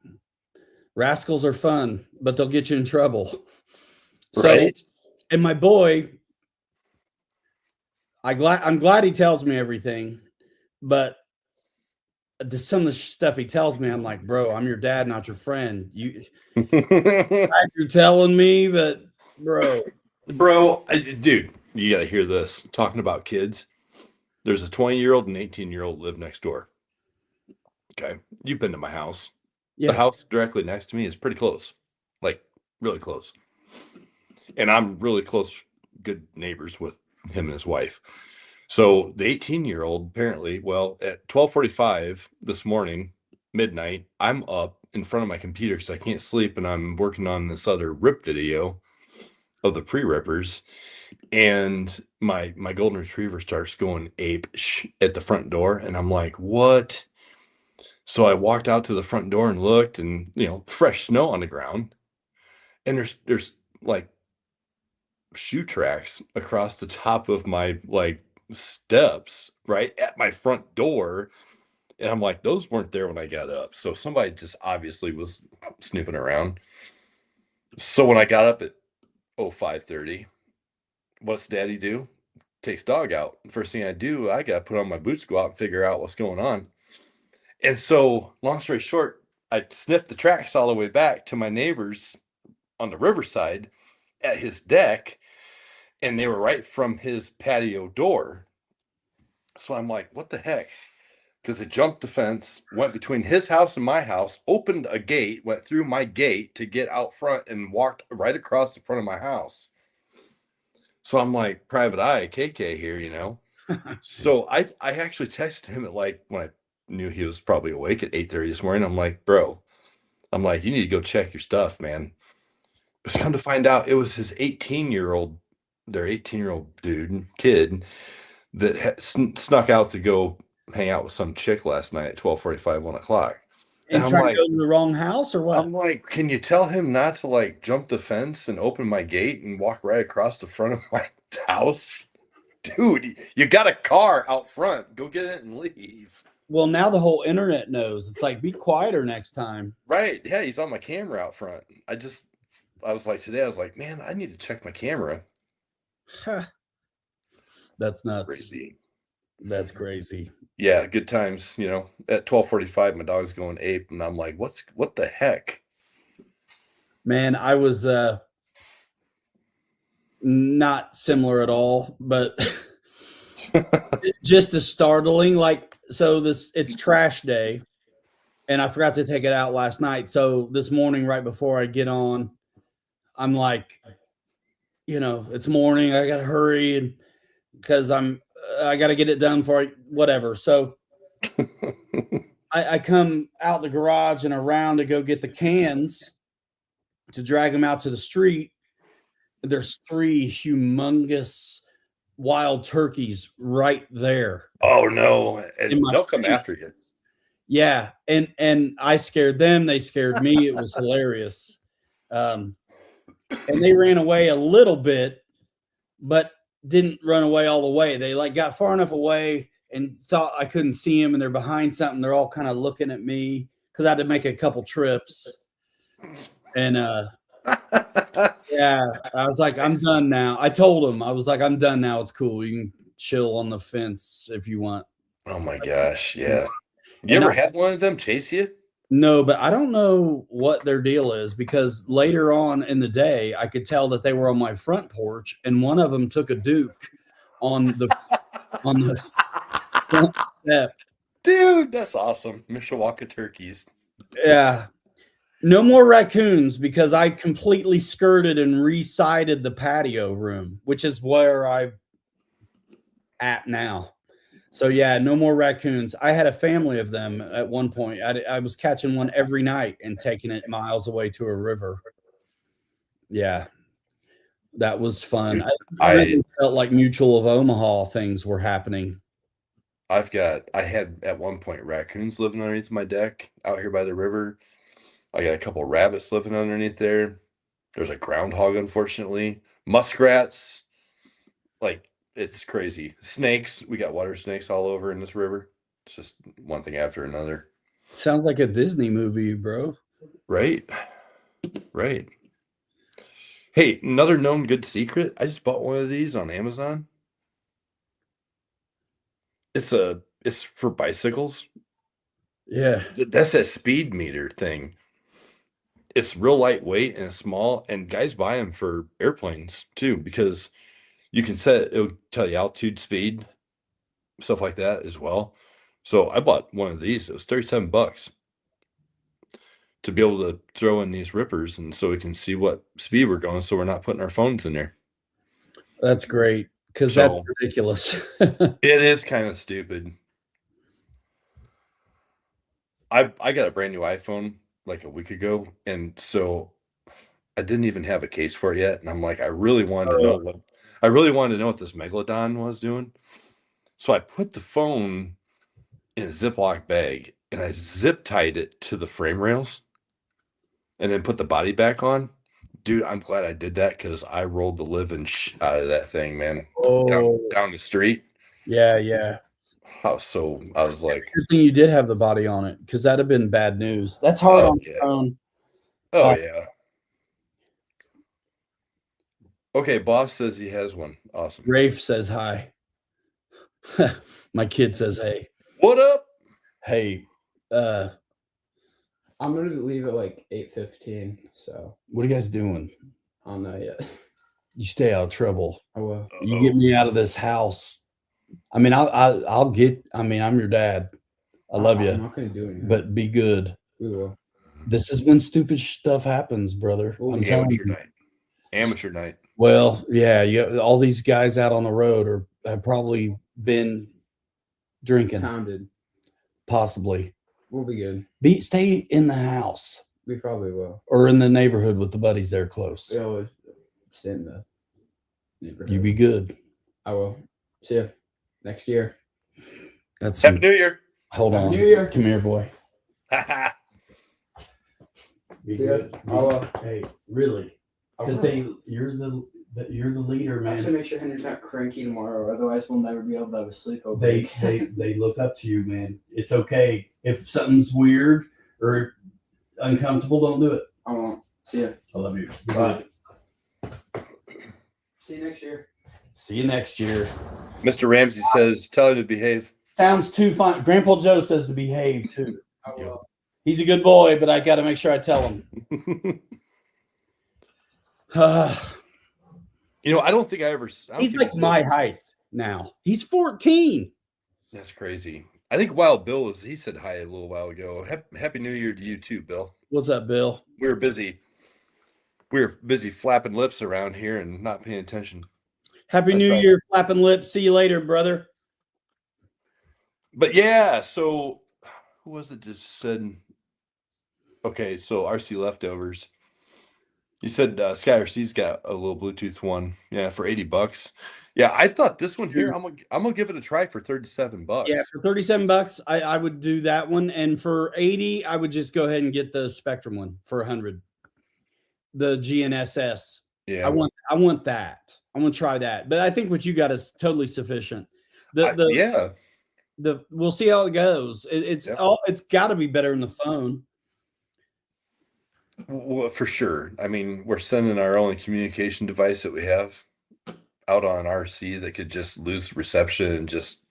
rascals are fun, but they'll get you in trouble. Right. So, and my boy, I'm glad he tells me everything, but some of the stuff he tells me, I'm like, bro, I'm your dad, not your friend. You're telling me, but bro, dude, you got to hear this. Talking about kids, there's a 20-year-old and 18-year-old live next door. Okay, you've been to my house. yeah. The house directly next to me is pretty close, like really close. And I'm really close, good neighbors with him and his wife. So the 18-year-old apparently, well, at 12:45 this morning, midnight, I'm up in front of my computer because I can't sleep, and I'm working on this other rip video of the pre-rippers, and my golden retriever starts going ape at the front door, and I'm like, what? So I walked out to the front door and looked, and fresh snow on the ground, and there's like shoe tracks across the top of my steps right at my front door, and I'm like, those weren't there when I got up, so somebody just obviously was snooping around. So when I got up at 05:30, what's daddy do? Takes dog out. First thing I do, I got to put on my boots, go out and figure out what's going on. And so long story short, I sniffed the tracks all the way back to my neighbors on the riverside at his deck, and they were right from his patio door. So I'm like, what the heck? Because it jumped the fence, went between his house and my house, opened a gate, went through my gate to get out front, and walked right across the front of my house. So I'm like, private eye, KK here. So I actually texted him at when I knew he was probably awake at 8:30 this morning. I'm like, bro, you need to go check your stuff, man. It was come to find out it was his 18-year-old, their 18-year-old kid that had snuck out to go hang out with some chick last night at 12:45, 1 o'clock. And I'm trying like, to go to the wrong house or what? I'm like, can you tell him not to jump the fence and open my gate and walk right across the front of my house? Dude, you got a car out front. Go get it and leave. Well, now the whole internet knows. It's like, be quieter next time. Right. Yeah, he's on my camera out front. I was like, man, I need to check my camera. That's nuts. Crazy. That's crazy. Yeah, good times. At 12:45, my dog's going ape, and I'm like, what the heck? Man, I was not similar at all, but just as startling. It's trash day, and I forgot to take it out last night. So this morning, right before I get on, I'm like, it's morning. I got to hurry, and because I got to get it done for whatever. So I come out the garage and around to go get the cans to drag them out to the street. There's 3 humongous wild turkeys right there Oh no. in And my they'll come face. after you. Yeah, and I scared them. They scared me. It was hilarious. And they ran away a little bit, but didn't run away all the way. They like got far enough away and thought I couldn't see them, and they're behind something. They're all kind of looking at me because I had to make a couple trips. And yeah, I was like, I'm done now. I told them, I was like, I'm done now. It's cool. You can chill on the fence if you want. Oh my gosh, yeah. You And ever had one of them chase you? No, but I don't know what their deal is because later on in the day, I could tell that they were on my front porch, and one of them took a Duke on the front step. Dude, that's awesome. Mishawaka turkeys. Yeah. No more raccoons because I completely skirted and resided the patio room, which is where I'm at now. So yeah, no more raccoons. I had a family of them at one point. I was catching one every night and taking it miles away to a river. Yeah, that was fun. I really felt like Mutual of Omaha things were happening. I had at one point raccoons living underneath my deck out here by the river. I got a couple rabbits living underneath there. There's a groundhog, unfortunately. Muskrats. Like, it's crazy. Snakes. We got water snakes all over in this river. It's just one thing after another. Sounds like a Disney movie, bro. Right. Right. Hey, another known good secret. I just bought one of these on Amazon. It's for bicycles. Yeah. That's that speed meter thing. It's real lightweight and small, and guys buy them for airplanes too because you can it'll tell you altitude, speed, stuff like that as well. So I bought one of these. It was $37 to be able to throw in these rippers, and so we can see what speed we're going, so we're not putting our phones in there. That's great because that's ridiculous. It is kind of stupid. I got a brand new iPhone like a week ago, and so I didn't even have a case for it yet, and I'm like, I really wanted to know what this Megalodon was doing. So I put the phone in a Ziploc bag and I zip tied it to the frame rails and then put the body back on. Dude, I'm glad I did that because I rolled the living out of that thing, man. Down the street. Yeah, yeah. I was like, good thing you did have the body on it because that'd have been bad news. That's hard on the phone. Oh yeah. Okay, boss says he has one. Awesome. Rafe says hi. My kid says hey. What up? Hey, I'm gonna leave at like 8:15. So what are you guys doing? I don't know yet. You stay out of trouble. I will. You get me out of this house. I mean, I'll get. I mean, I'm your dad. I love you. I'm not gonna do anything. But be good. We will. This is when stupid stuff happens, brother. Ooh, I'm telling you. Amateur night. Well, yeah, all these guys out on the road have probably been drinking. Pounded. Possibly. We'll be good. Stay in the house. We probably will. Or in the neighborhood with the buddies there close. We always stay in the neighborhood. You be good. I will. See you next year. That's Happy New Year. Hold on. Happy New Year. Come here, boy. Be See ya. good. Hey, really? Because you're the leader, I have to man. make sure Henry's not cranky tomorrow, otherwise we'll never be able to have a sleepover. They look up to you, man. It's okay. If something's weird or uncomfortable, don't do it. I won't. See ya. I love you. Bye. See you next year. See you next year. Mr. Ramsey says, tell him to behave. Sounds too fun. Grandpa Joe says to behave too. I will. He's a good boy, but I got to make sure I tell him. I don't think I ever. He's like my height now. He's 14. That's crazy. I think Wild Bill he said hi a little while ago. Happy New Year to you too, Bill. What's up, Bill? We were busy flapping lips around here and not paying attention. Happy New Year, flapping lips. See you later, brother. But yeah, so who was it just said? Okay, so RC leftovers. You said Sky RC's got a little Bluetooth one, yeah, for $80. Yeah, I thought this one here, I'm gonna give it a try for 37 Yeah, bucks. for $37, I would do that one, and for 80, I would just go ahead and get the Spectrum one for 100. The GNSS. Yeah, I want that. I want to try that. But I think what you got is totally sufficient. The yeah, we'll see how it goes. yeah. It's got to be better than the phone. Well, for sure. I mean, we're sending our only communication device that we have out on RC that could just lose reception and just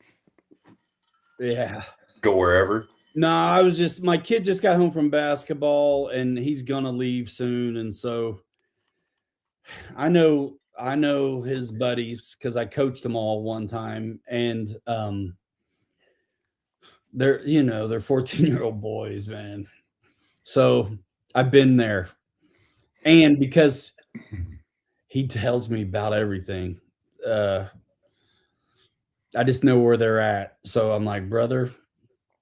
Yeah. go wherever. No, my kid just got home from basketball and he's gonna leave soon. And so I know his buddies because I coached them all one time, and they're 14-year-old boys, man. So I've been there. And because he tells me about everything, I just know where they're at. So I'm like, brother,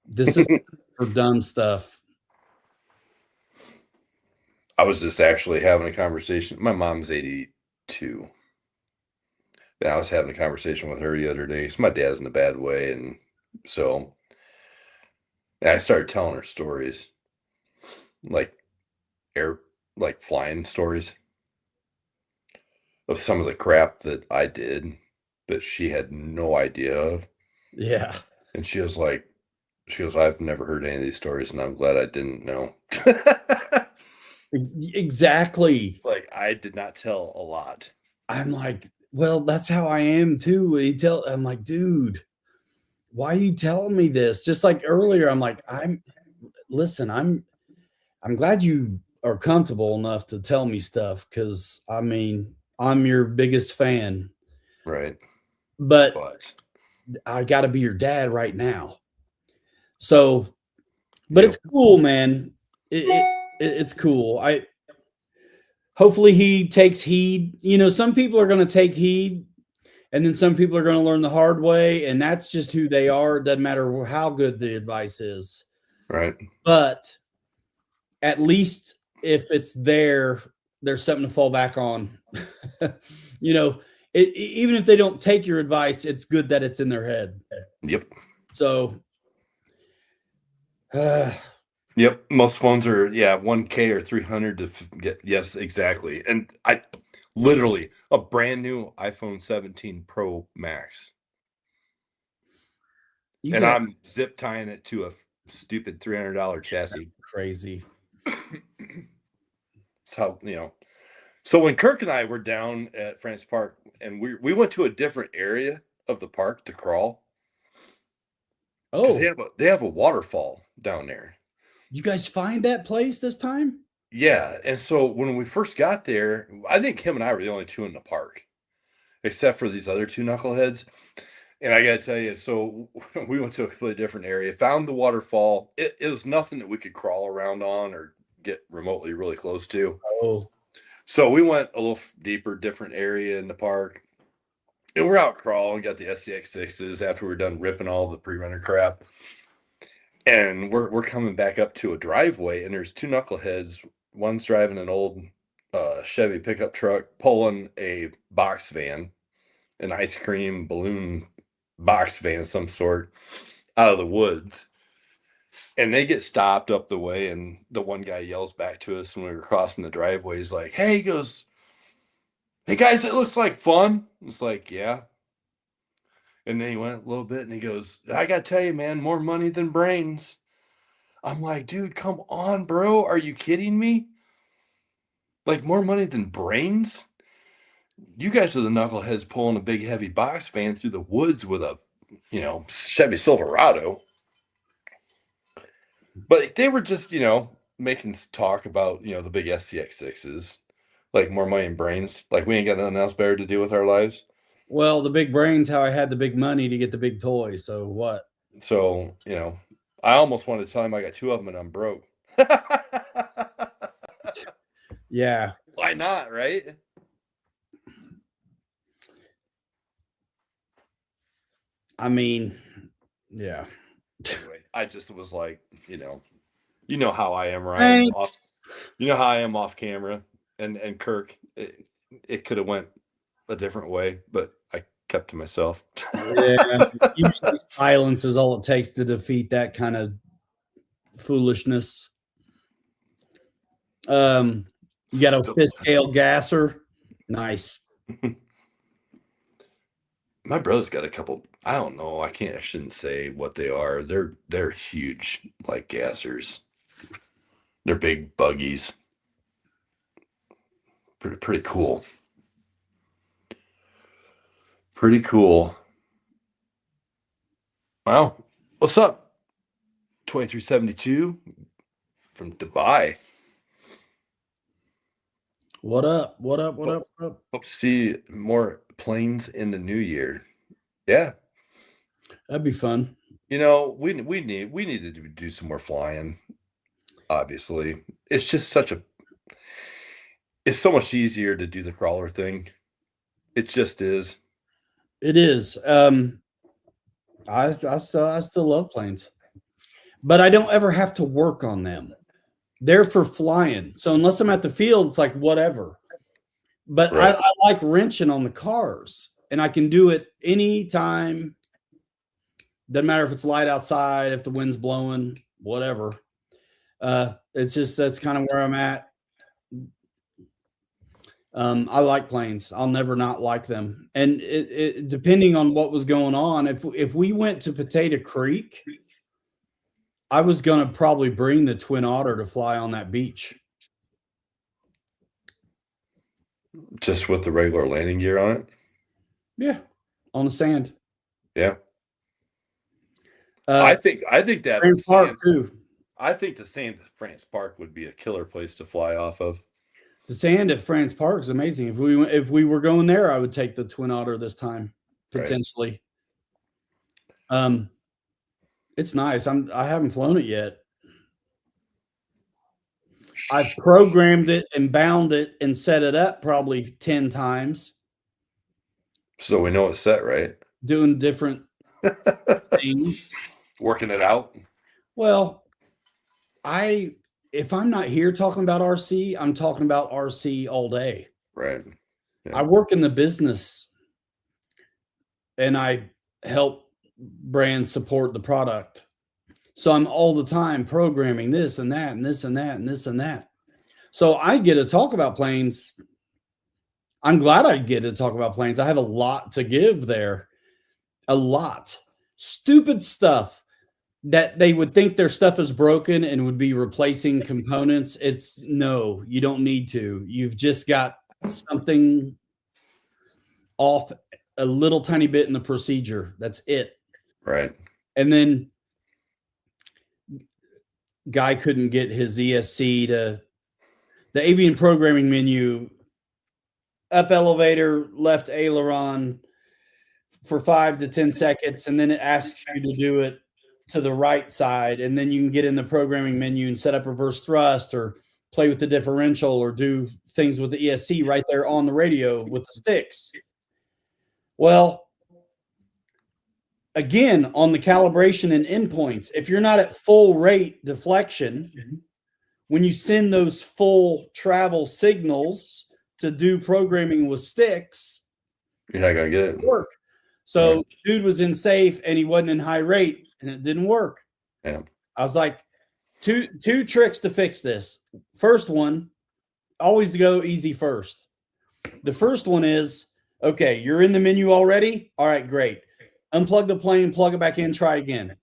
this is for dumb stuff. I was just actually having a conversation. My mom's 82. And I was having a conversation with her the other day. So my dad's in a bad way. And so I started telling her stories, like air, like flying stories of some of the crap that I did that she had no idea of. Yeah. And she goes, I've never heard any of these stories, and I'm glad I didn't know. Exactly. It's like I did not tell a lot. I'm like, well, that's how I am too. I'm like, dude, why are you telling me this? Just like earlier, I'm like, I'm glad you are comfortable enough to tell me stuff, because I mean, I'm your biggest fan. Right. But But I got to be your dad right now. So, but Yep. it's cool, man. It's cool. Hopefully he takes heed. Some people are going to take heed, and then some people are going to learn the hard way, and that's just who they are. It doesn't matter how good the advice is. Right. But at least if it's there's something to fall back on. Even if they don't take your advice, it's good that it's in their head. Yep. So, Yep. Most phones are 1K or 300 to get. Yes, exactly. And I literally a brand new iPhone 17 Pro Max, and I'm zip tying it to a stupid $300 chassis. Crazy. It's how So when Kirk and I were down at France Park, and we went to a different area of the park to crawl. Oh, they have a waterfall down there. You guys find that place this time? Yeah, and so when we first got there, I think him and I were the only two in the park, except for these other two knuckleheads. And I gotta tell you, so we went to a completely different area, found the waterfall. It was nothing that we could crawl around on or get remotely really close to. Oh, So we went a little deeper, different area in the park. And we're out crawling, got the SCX6s after we're done ripping all the pre-rented crap. And we're coming back up to a driveway, and there's two knuckleheads. One's driving an old Chevy pickup truck, pulling a box van, an ice cream balloon box van of some sort, out of the woods. And they get stopped up the way, and the one guy yells back to us when we were crossing the driveway. He's like, "Hey," he goes, "Hey guys, it looks like fun." It's like, yeah. And then he went a little bit and he goes, "I gotta tell you, man, more money than brains." I'm like, dude, come on, bro. Are you kidding me? Like, more money than brains? You guys are the knuckleheads pulling a big heavy box van through the woods with a, Chevy Silverado. But they were just, making talk about, the big SCX6s. Like, more money than brains. Like, we ain't got nothing else better to do with our lives. well, the big brain's how I had the big money to get the big toy. So what? So, I almost wanted to tell him I got two of them and I'm broke. Yeah. Why not, right? I mean, yeah. I just was like, you know how I am, Ryan. You know how I am off camera, and Kirk. It could have went a different way, but I kept to myself. Yeah, usually silence is all it takes to defeat that kind of foolishness. You got a fifth scale gasser. Nice. My brother's got a couple. I don't know. I shouldn't say what they are. They're huge, like gassers. They're big buggies. Pretty cool. Pretty cool. Well, what's up? 2372 from Dubai. What up? What up? What up? What up? Hope to see more planes in the new year. Yeah, That'd be fun. you know, we needed to do some more flying. Obviously, it's just it's so much easier to do the crawler thing. It just is. It is. I still love planes, but I don't ever have to work on them. They're for flying. So unless I'm at the field, it's like whatever. But Right. I like wrenching on the cars, and I can do it anytime. Doesn't matter if it's light outside, if the wind's blowing, whatever. It's just that's kind of where I'm at. I like planes. I'll never not like them. And it depending on what was going on, if we went to Potato Creek, I was gonna probably bring the Twin Otter to fly on that beach. Just with the regular landing gear on it. Yeah, on the sand. Yeah. I think that France Park too. I think the sand at France Park would be a killer place to fly off of. The sand at France Park is amazing. If we were going there, I would take the Twin Otter this time potentially. Right. It's nice. I haven't flown it yet. I've programmed it and bound it and set it up probably 10 times. So we know it's set, right? Doing different things. Working it out. Well, if I'm not here talking about RC, I'm talking about RC all day. Right. Yeah. I work in the business and I help brands support the product. So I'm all the time programming this and that and this and that and this and that. So I get to talk about planes. I'm glad I get to talk about planes. I have a lot to give there. A lot. Stupid stuff that they would think their stuff is broken and would be replacing components. It's no, you don't need to. You've just got something off a little tiny bit in the procedure. That's it. Right. And then guy couldn't get his ESC to the avian programming menu, up elevator, left aileron for 5 to 10 seconds. And then it asks you to do it to the right side. And then you can get in the programming menu and set up reverse thrust or play with the differential or do things with the ESC right there on the radio with the sticks. Well, again, on the calibration and endpoints, if you're not at full rate deflection, when you send those full travel signals to do programming with sticks, you're not going to get it. Work. So dude was in safe and he wasn't in high rate and it didn't work. Yeah. I was like, two tricks to fix this. First one, always go easy first. The first one is, okay, you're in the menu already. All right, great. Unplug the plane, plug it back in, try again.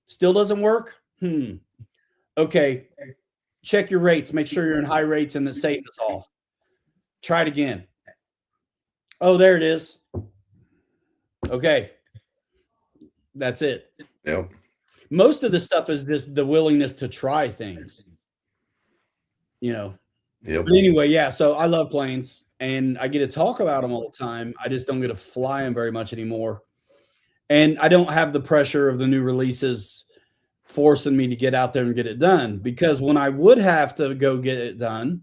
Still doesn't work? Okay. Check your rates. Make sure you're in high rates and the safe is off. Try it again. Oh, there it is. Okay. That's it. Yep. Most of the stuff is just the willingness to try things. You know. Yep. But anyway, yeah, so I love planes and I get to talk about them all the time. I just don't get to fly them very much anymore. And I don't have the pressure of the new releases forcing me to get out there and get it done, because when I would have to go get it done,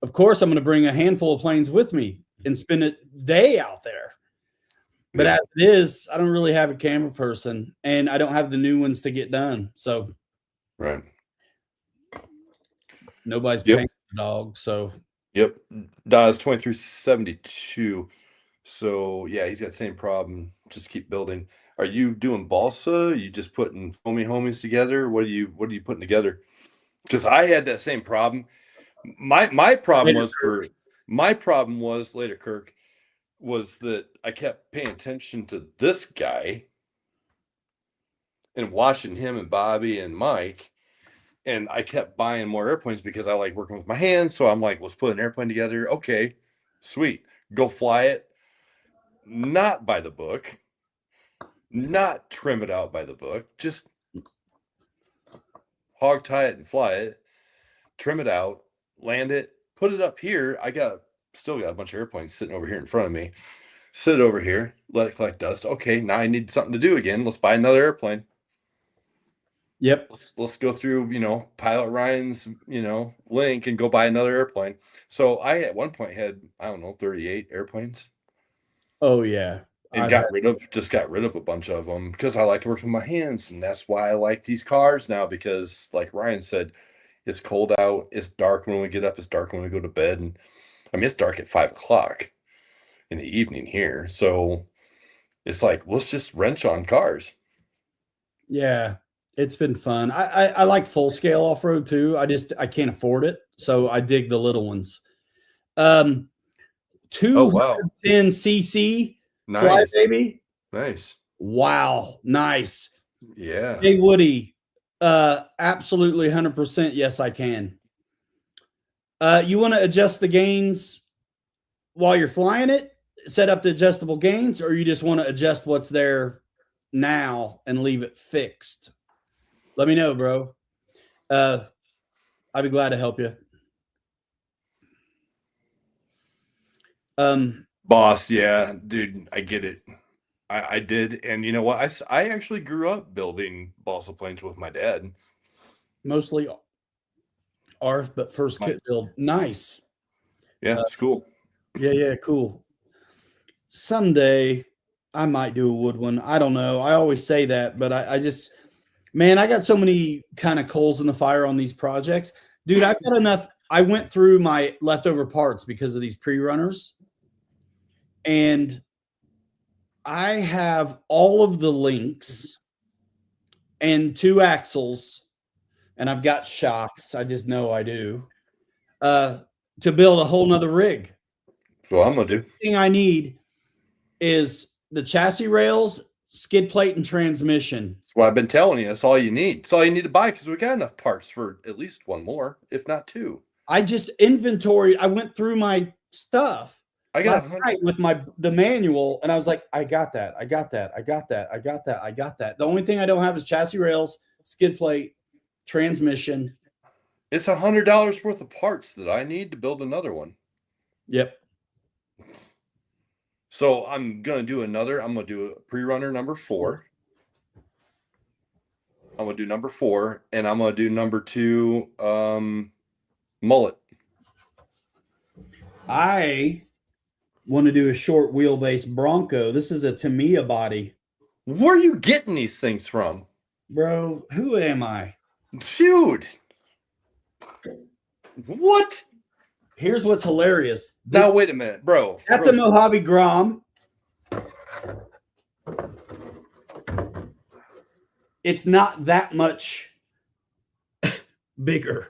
of course, I'm going to bring a handful of planes with me and spend a day out there. But Yeah. as it is, I don't really have a camera person, and I don't have the new ones to get done. So Right. nobody's Yep. paying the dog. So Yep. Dawes 2372. So yeah, he's got the same problem. Just keep building. Are you doing balsa? Are you just putting foamy homies together? What are you putting together? Because I had that same problem. My problem Later, was later, Kirk, was that I kept paying attention to this guy and watching him and Bobby and Mike. And I kept buying more airplanes because I like working with my hands. So I'm like, let's put an airplane together. Okay, sweet. Go fly it. Not by the book. Not trim it out by the book. Just hog tie it and fly it. Trim it out. Land it. Put it up here. Still got a bunch of airplanes sitting over here in front of me. Sit over here. Let it collect dust. Okay, now I need something to do again. Let's buy another airplane. yep. Let's go through, Pilot Ryan's, link and go buy another airplane. So I at one point had, I don't know, 38 airplanes Oh yeah. and I've got rid of a bunch of them because I like to work with my hands. And that's why I like these cars now, because like Ryan said, it's cold out. It's dark when we get up. It's dark when we go to bed. And I mean, it's dark at 5 o'clock in the evening here. So it's like, let's just wrench on cars. Yeah, it's been fun. I like full scale off road too. I can't afford it, so I dig the little ones. Oh, wow. 210cc fly Nice. baby. Nice. Wow, nice. Yeah. Hey Woody, absolutely 100%. Yes, I can. You want to adjust the gains while you're flying it? Set up the adjustable gains, or you just want to adjust what's there now and leave it fixed? Let me know, bro. I'd be glad to help you. Boss, yeah, dude, I get it. I did, and you know what? I actually grew up building balsa planes with my dad. Mostly ARF, but first My- kit build. Nice. Yeah, it's cool. Yeah, cool. Someday I might do a wood one. I don't know. I always say that, but I just, man, I got so many kind of coals in the fire on these projects. Dude, I've got enough. I went through my leftover parts because of these pre-runners, and I have all of the links and 2 axles, and I've got shocks. I just know I do. To build a whole nother rig. So I'm gonna do. The thing I need is the chassis rails, skid plate, and transmission. That's what I've been telling you. That's all you need. That's all you need to buy because we got enough parts for at least one more, if not 2. I just inventoried. I went through my stuff I got last night with the manual, and I was like, I got that. I got that. I got that. I got that. I got that. The only thing I don't have is chassis rails, skid plate, transmission. It's $100 worth of parts that I need to build another one. Yep. So I'm gonna do another. I'm gonna do a pre-runner number 4. I'm gonna do number 4, and I'm gonna do number 2, mullet. I want to do a short wheelbase Bronco. This is a Tamiya body. Where are you getting these things from? Bro, who am I? Dude. What? Here's what's hilarious. Now wait a minute, bro. That's a Mojave Grom. It's not that much bigger.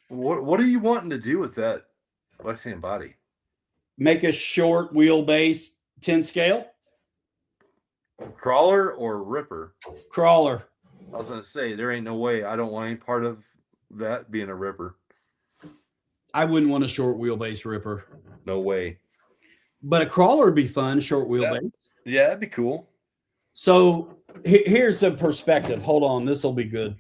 What are you wanting to do with that Lexington body? Make a short wheelbase 10 scale Crawler or ripper? crawler. I was gonna say there ain't no way. I don't want any part of that being a ripper. I wouldn't want a short wheelbase ripper, No way. but a crawler would be fun. Short wheelbase. Yeah, that'd be cool. So here's a perspective. Hold on, this will be good.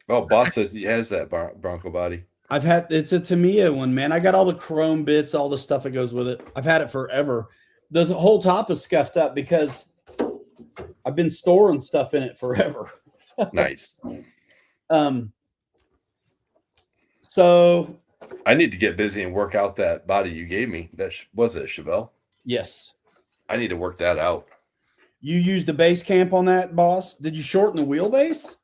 Oh, boss says he has that Bronco body. It's a Tamiya one, man. I got all the chrome bits, all the stuff that goes with it. I've had it forever. The whole top is scuffed up because I've been storing stuff in it forever. Nice. So I need to get busy and work out that body you gave me. That was it, Chevelle. Yes. I need to work that out. You used the base camp on that, boss? Did you shorten the wheelbase?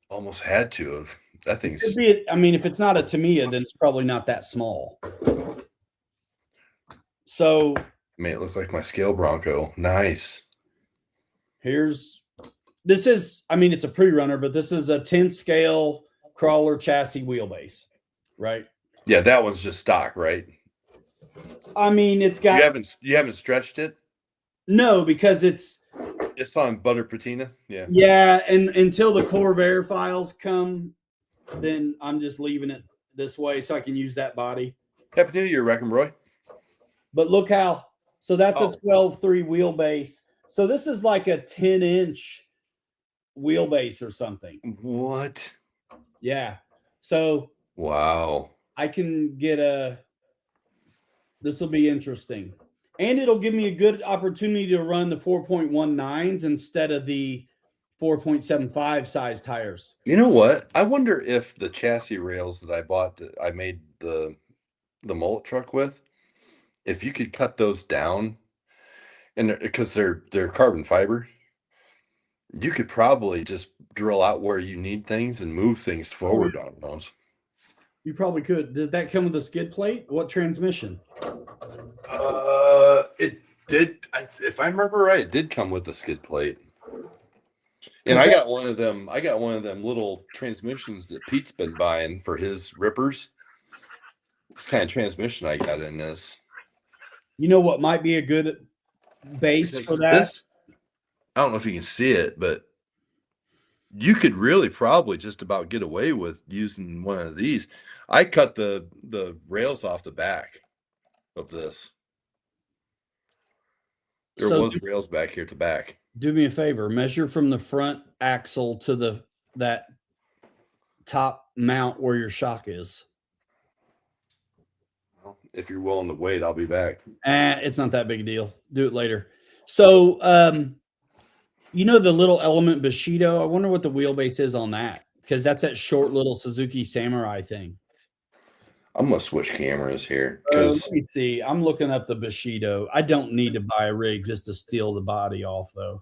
Almost had to have. That thing's. I mean, if it's not a Tamiya, then it's probably not that small. So Made it look like my scale Bronco. Nice. this is, I mean, it's a pre-runner, but this is a 10 scale crawler chassis wheelbase, right? Yeah, that one's just stock, right? I mean, it's got You haven't stretched it? no, because it's on butter patina. Yeah. yeah, and until the Corvair files come, then I'm just leaving it this way so I can use that body. Happy New Year, Wrecking Roy. But look how, so that's Oh. a 12.3 wheelbase. So this is like a 10-inch wheelbase or something. What? Yeah. So Wow. I can get this will be interesting. And it'll give me a good opportunity to run the 4.19s instead of the 4.75 size tires. You know what? I wonder if the chassis rails that I bought, that I made the mullet truck with, if you could cut those down, and because they're carbon fiber, you could probably just drill out where you need things and move things forward on those. You probably could. Does that come with a skid plate? What transmission? It did. If I remember right, it did come with a skid plate. And I got one of them. I got one of them little transmissions that Pete's been buying for his rippers. This kind of transmission I got in this. You know what might be a good base for that? I don't know if you can see it, but you could really probably just about get away with using one of these. I cut the rails off the back of this. There was rails back here at the back. Do me a favor, measure from the front axle to that top mount where your shock is. Well, if you're willing to wait, I'll be back. It's not that big a deal. Do it later. So, you know the little Element Bushido? I wonder what the wheelbase is on that, because that's that short little Suzuki Samurai thing. I'm gonna switch cameras here Let because me see. I'm looking up the Bushido. I don't need to buy a rig just to steal the body off, though.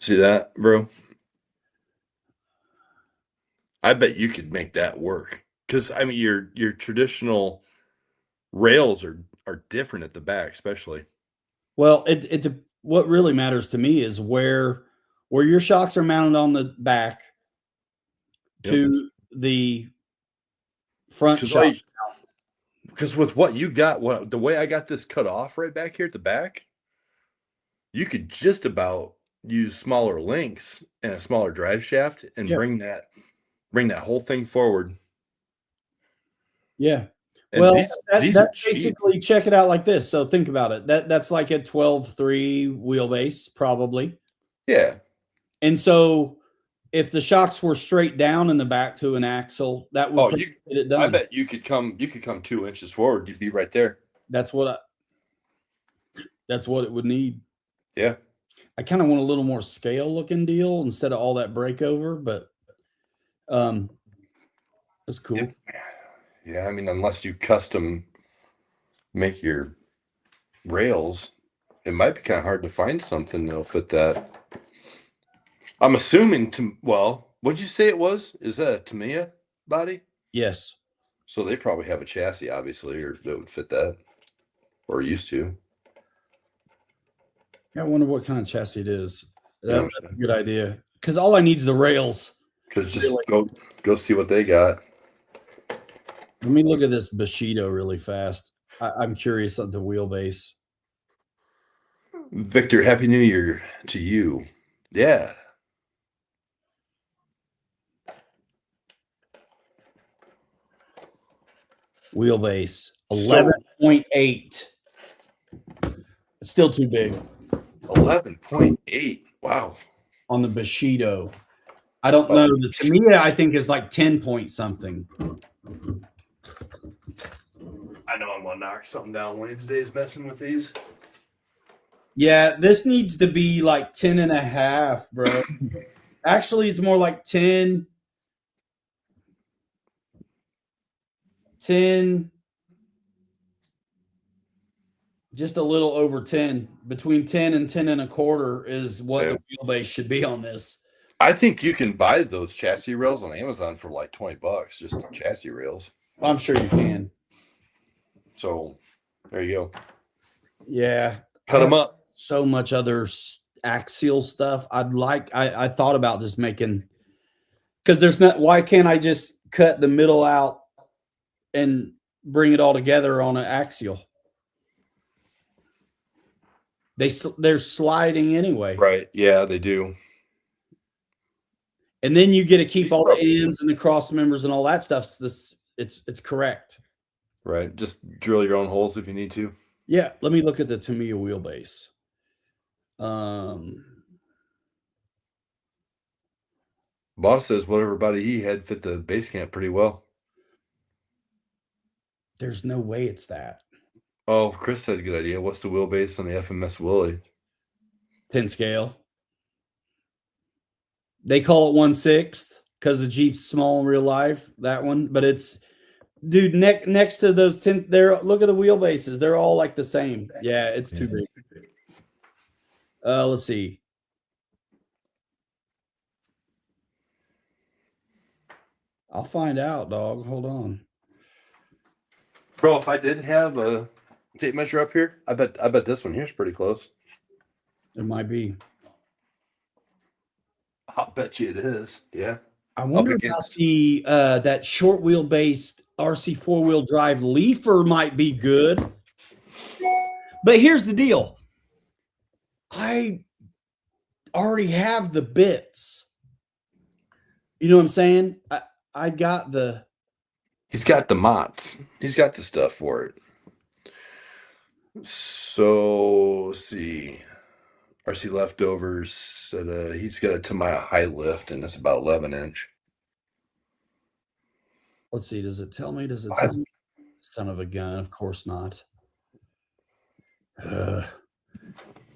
see that, bro? I bet you could make that work. Because I mean, your traditional rails are different at the back, especially. Well, what really matters to me is where your shocks are mounted on the back to the front shock. Because with what you got, the way I got this cut off right back here at the back, you could just about use smaller links and a smaller drive shaft and bring that whole thing forward. Yeah. And well, these are basically cheap. check it out like this. So think about it. That's like a 12.3 wheelbase, probably. Yeah. And so if the shocks were straight down in the back to an axle, that would get it done. I bet you could come 2 inches forward, you'd be right there. That's what it would need. Yeah. I kind of want a little more scale looking deal instead of all that breakover, but that's cool. Yeah, I mean, unless you custom make your rails, it might be kind of hard to find something that'll fit that. I'm assuming what'd you say it was? Is that a Tamiya body? Yes. So they probably have a chassis, obviously, or that would fit that, or used to. I wonder what kind of chassis it is. That's Yeah, a good idea. Because all I need is the rails. Because just go see what they got. Let me look at this Bushido really fast. I'm curious on the wheelbase. Victor, Happy New Year to you. Yeah. Wheelbase 11.8. It's still too big. 11.8. Wow. On the Bushido. I don't know. The Tamiya, I think, is like 10 point something. I know I'm gonna knock something down Wednesdays messing with these. Yeah, this needs to be like 10 and a half, bro. Actually, it's more like 10, just a little over 10. Between 10 and 10 and a quarter is what the wheelbase should be on this. I think you can buy those chassis rails on Amazon for like $20, just chassis rails. I'm sure you can. So there you go. Yeah. Cut them up. So much other axial stuff. I thought about just making, because there's not, why can't I just cut the middle out and bring it all together on an axial? They're sliding anyway. Right. Yeah, they do. And then you get to keep all the ends and the cross members and all that stuff. It's correct. Right. Just drill your own holes if you need to. Yeah. Let me look at the Tamiya wheelbase. Boss says whatever body he had fit the base camp pretty well. There's no way it's that. Oh, Chris had a good idea. What's the wheelbase on the FMS Willie? 10 scale. They call it 1/6 because the Jeep's small in real life, that one. But it's, dude, next to those 10, look at the wheelbases. They're all like the same. Yeah, it's too big. Let's see. I'll find out, dog. Hold on. Bro, if I did have a tape measure up here, I bet this one here's pretty close. It might be. I'll bet you it is. Yeah. I wonder about the that short wheelbase RC 4-wheel drive Leafer might be good. But here's the deal. I already have the bits. You know what I'm saying? I got the. He's got the mods. He's got the stuff for it. So let's see. RC leftovers said he's got a Tamiya high lift and it's about 11-inch. Let's see. Does it tell me? Does it tell me? Son of a gun. Of course not.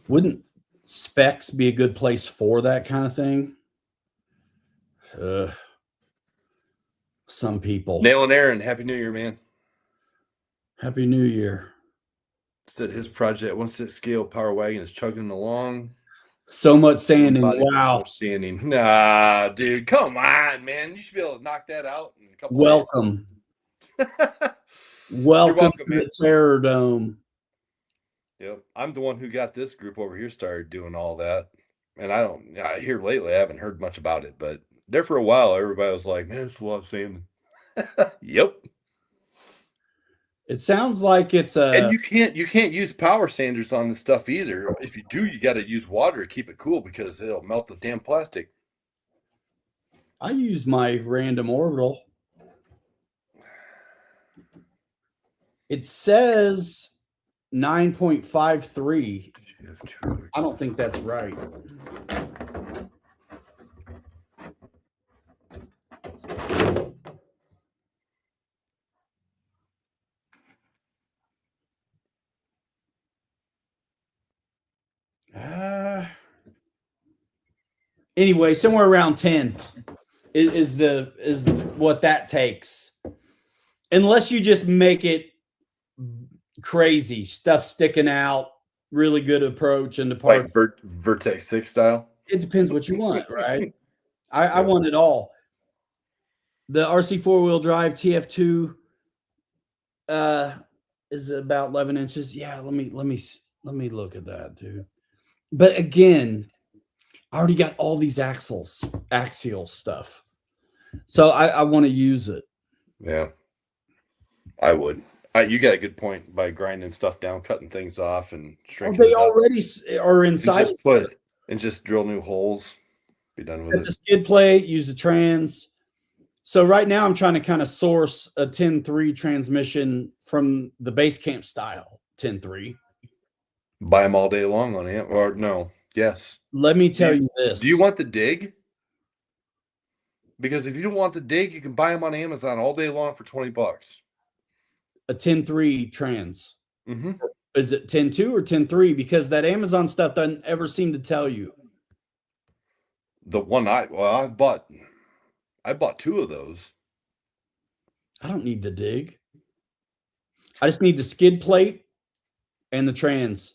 Wouldn't specs be a good place for that kind of thing? Some people. Nail and Aaron, Happy New Year, man. Happy New Year. Said his project 1/6 scale power wagon is chugging along. So much sanding. Wow. Sanding. Nah, dude, come on, man. You should be able to knock that out in a couple Welcome. days. Welcome to the Terror Dome. Yep. I'm the one who got this group over here started doing all that. And here lately, I haven't heard much about it, but there for a while, everybody was like, man, it's a lot of sanding. Yep. It sounds like it's and you can't use power sanders on this stuff either. If you do, you got to use water to keep it cool because it'll melt the damn plastic. I use my random orbital. It says 9.53. I don't think that's right. Anyway, somewhere around 10 is what that takes. Unless you just make it crazy, stuff sticking out, really good approach and the part like Vertex 6 style. It depends what you want, right? I want it all. The RC 4-wheel drive TF2 is about 11 inches. Yeah, let me look at that, dude. But again, I already got all these axial stuff. So I want to use it. Yeah. I would. You got a good point by grinding stuff down, cutting things off, and shrinking. They already are inside. And just drill new holes. Be done with it. It's a skid plate. Use the trans. So right now I'm trying to kind of source a 10.3 transmission from the base camp style 10.3. Buy them all day long on it, or no? Yes. Let me tell you this. Do you want the dig? Because if you don't want the dig, you can buy them on Amazon all day long for $20. A 10.3 trans. Mm-hmm. Is it 10.2 or 10.3? Because that Amazon stuff doesn't ever seem to tell you. The one I bought two of those. I don't need the dig. I just need the skid plate and the trans.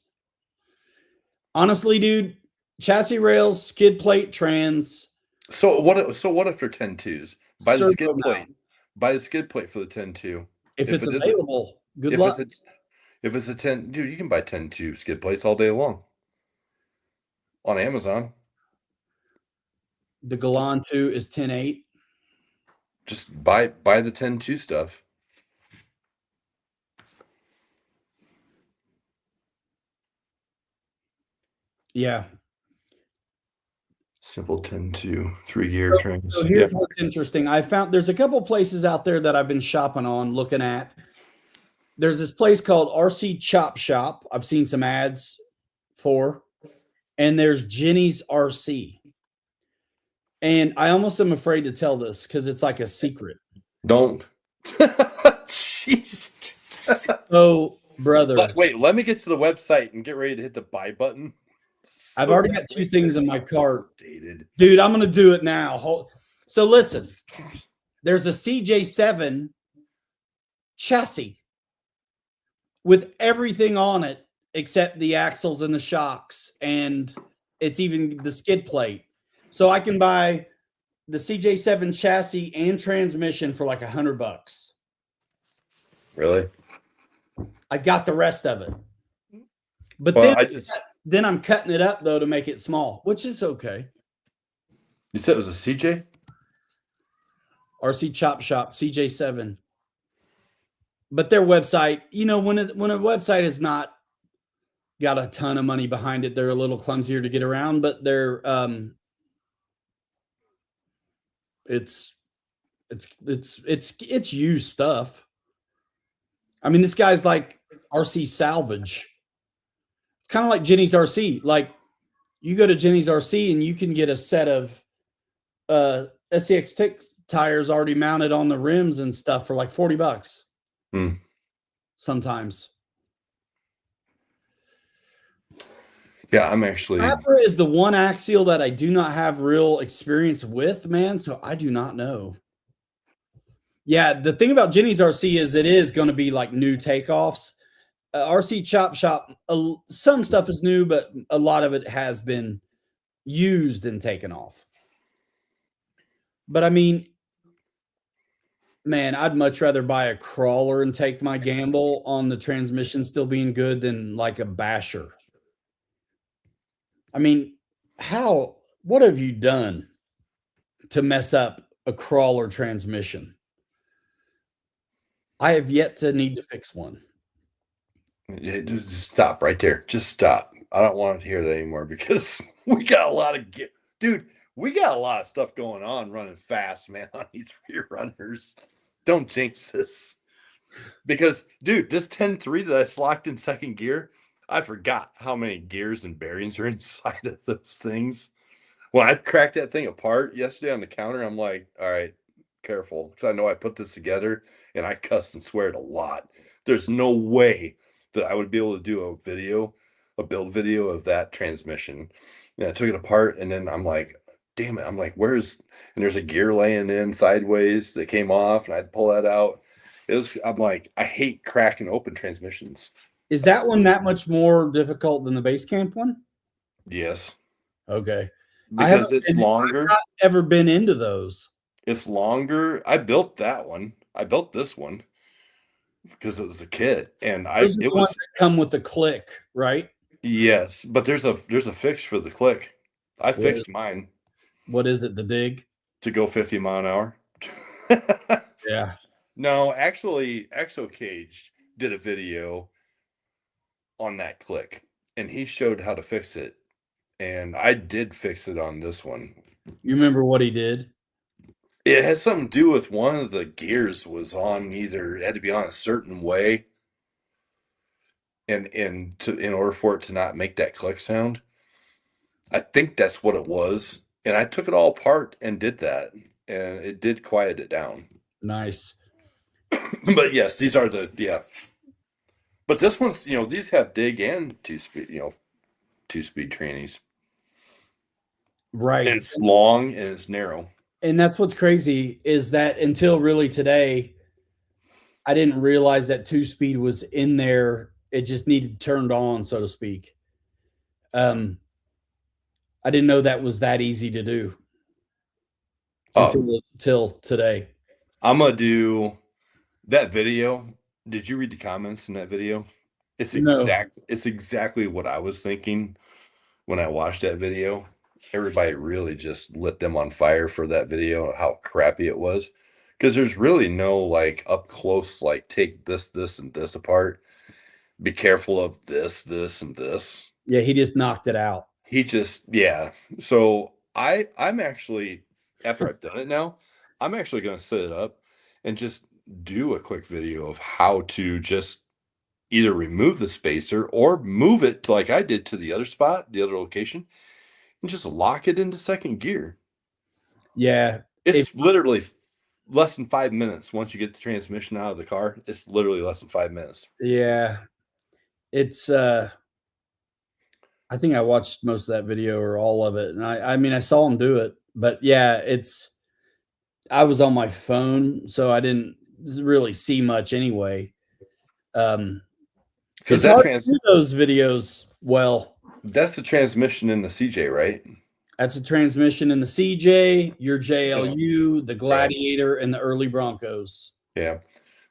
Honestly, dude, chassis rails, skid plate, trans. So what if they're 10.2s? Buy the skid servo plate. mount. Buy the skid plate for the 10.2. If it's it is a, available, good if luck. if it's a 10, dude, you can buy 10.2 skid plates all day long on Amazon. The Galan 2 is 10.8. Just buy the 10.2 stuff. Yeah. Simple 10.2 3-gear trans. So here's what's interesting. I found there's a couple places out there that I've been shopping on, looking at. There's this place called RC Chop Shop. I've seen some ads for, and there's Jenny's RC. And I almost am afraid to tell this because it's like a secret. Don't. Jeez. Oh, brother. Wait, let me get to the website and get ready to hit the buy button. I've already got two things in my cart. Dated. Dude, I'm going to do it now. So listen, there's a CJ7 chassis with everything on it except the axles and the shocks, and it's even the skid plate. So I can buy the CJ7 chassis and transmission for like $100. Really? I got the rest of it. But Well, then I'm cutting it up though to make it small, which is okay. You said it was a CJ? RC Chop Shop, CJ7. But their website, you know, when a website is not got a ton of money behind it, they're a little clumsier to get around, but they're it's used stuff. I mean, this guy's like RC salvage. It's kind of like Jenny's RC. Like you go to Jenny's RC and you can get a set of SCX tires already mounted on the rims and stuff for like $40. Sometimes. Yeah, I'm actually. Sabre is the one axial that I do not have real experience with, man. So I do not know. Yeah, the thing about Jenny's RC is it is going to be like new takeoffs. RC Chop Shop, some stuff is new, but a lot of it has been used and taken off. But I mean, man, I'd much rather buy a crawler and take my gamble on the transmission still being good than like a basher. I mean, what have you done to mess up a crawler transmission? I have yet to need to fix one. Just stop right there. Just stop. I don't want to hear that anymore because we got a lot of we got a lot of stuff going on running fast, man, on these rear runners. Don't jinx this. Because, dude, this 10.3 that's locked in second gear, I forgot how many gears and bearings are inside of those things. When I cracked that thing apart yesterday on the counter, I'm like, all right, careful. Because I know I put this together and I cuss and swear it a lot. There's no way that I would be able to do a build video of that transmission. And I took it apart and then I'm like, damn it. I'm like, and there's a gear laying in sideways that came off and I'd pull that out. I'm like, I hate cracking open transmissions. Is that one that much more difficult than the base camp one? Yes. Okay. Because it's longer. I've not ever been into those. It's longer. I built that one. I built this one because it was a kit, and Those are the ones that come with the click, right? Yes, but there's a fix for the click. I fixed mine. What is it? The dig to go 50 mile an hour. Yeah. No, actually, Exo Cage did a video on that click, and he showed how to fix it, and I did fix it on this one. You remember what he did? It had something to do with one of the gears was on it had to be on a certain way, and in order for it to not make that click sound. I think that's what it was, and I took it all apart and did that, and it did quiet it down. Nice. But yes, these are But this one's, these have dig and two-speed trannies. Right. And it's long and it's narrow. And that's what's crazy is that until really today, I didn't realize that 2-speed was in there. It just needed turned on, so to speak. I didn't know that was that easy to do until today. I'm gonna do that video. Did you read the comments in that video? It's No. exactly what I was thinking when I watched that video. Everybody really just lit them on fire for that video, how crappy it was. Because there's really no like up close, like take this, and this apart. Be careful of this, and this. Yeah, he just knocked it out. He just, yeah. So I'm actually, after I've done it now, I'm actually gonna set it up and just do a quick video of how to just either remove the spacer or move it like I did to the other spot, the other location, and just lock it into second gear. Yeah. It's literally less than 5 minutes once you get the transmission out of the car. It's literally less than 5 minutes. Yeah. It's I think I watched most of that video or all of it. And I mean I saw him do it, but yeah, I was on my phone, so I didn't really see much anyway. Because It's hard to do those videos well. that's the transmission in the CJ, right? That's a transmission in the CJ, your JLU, the Gladiator, and the early Broncos. Yeah.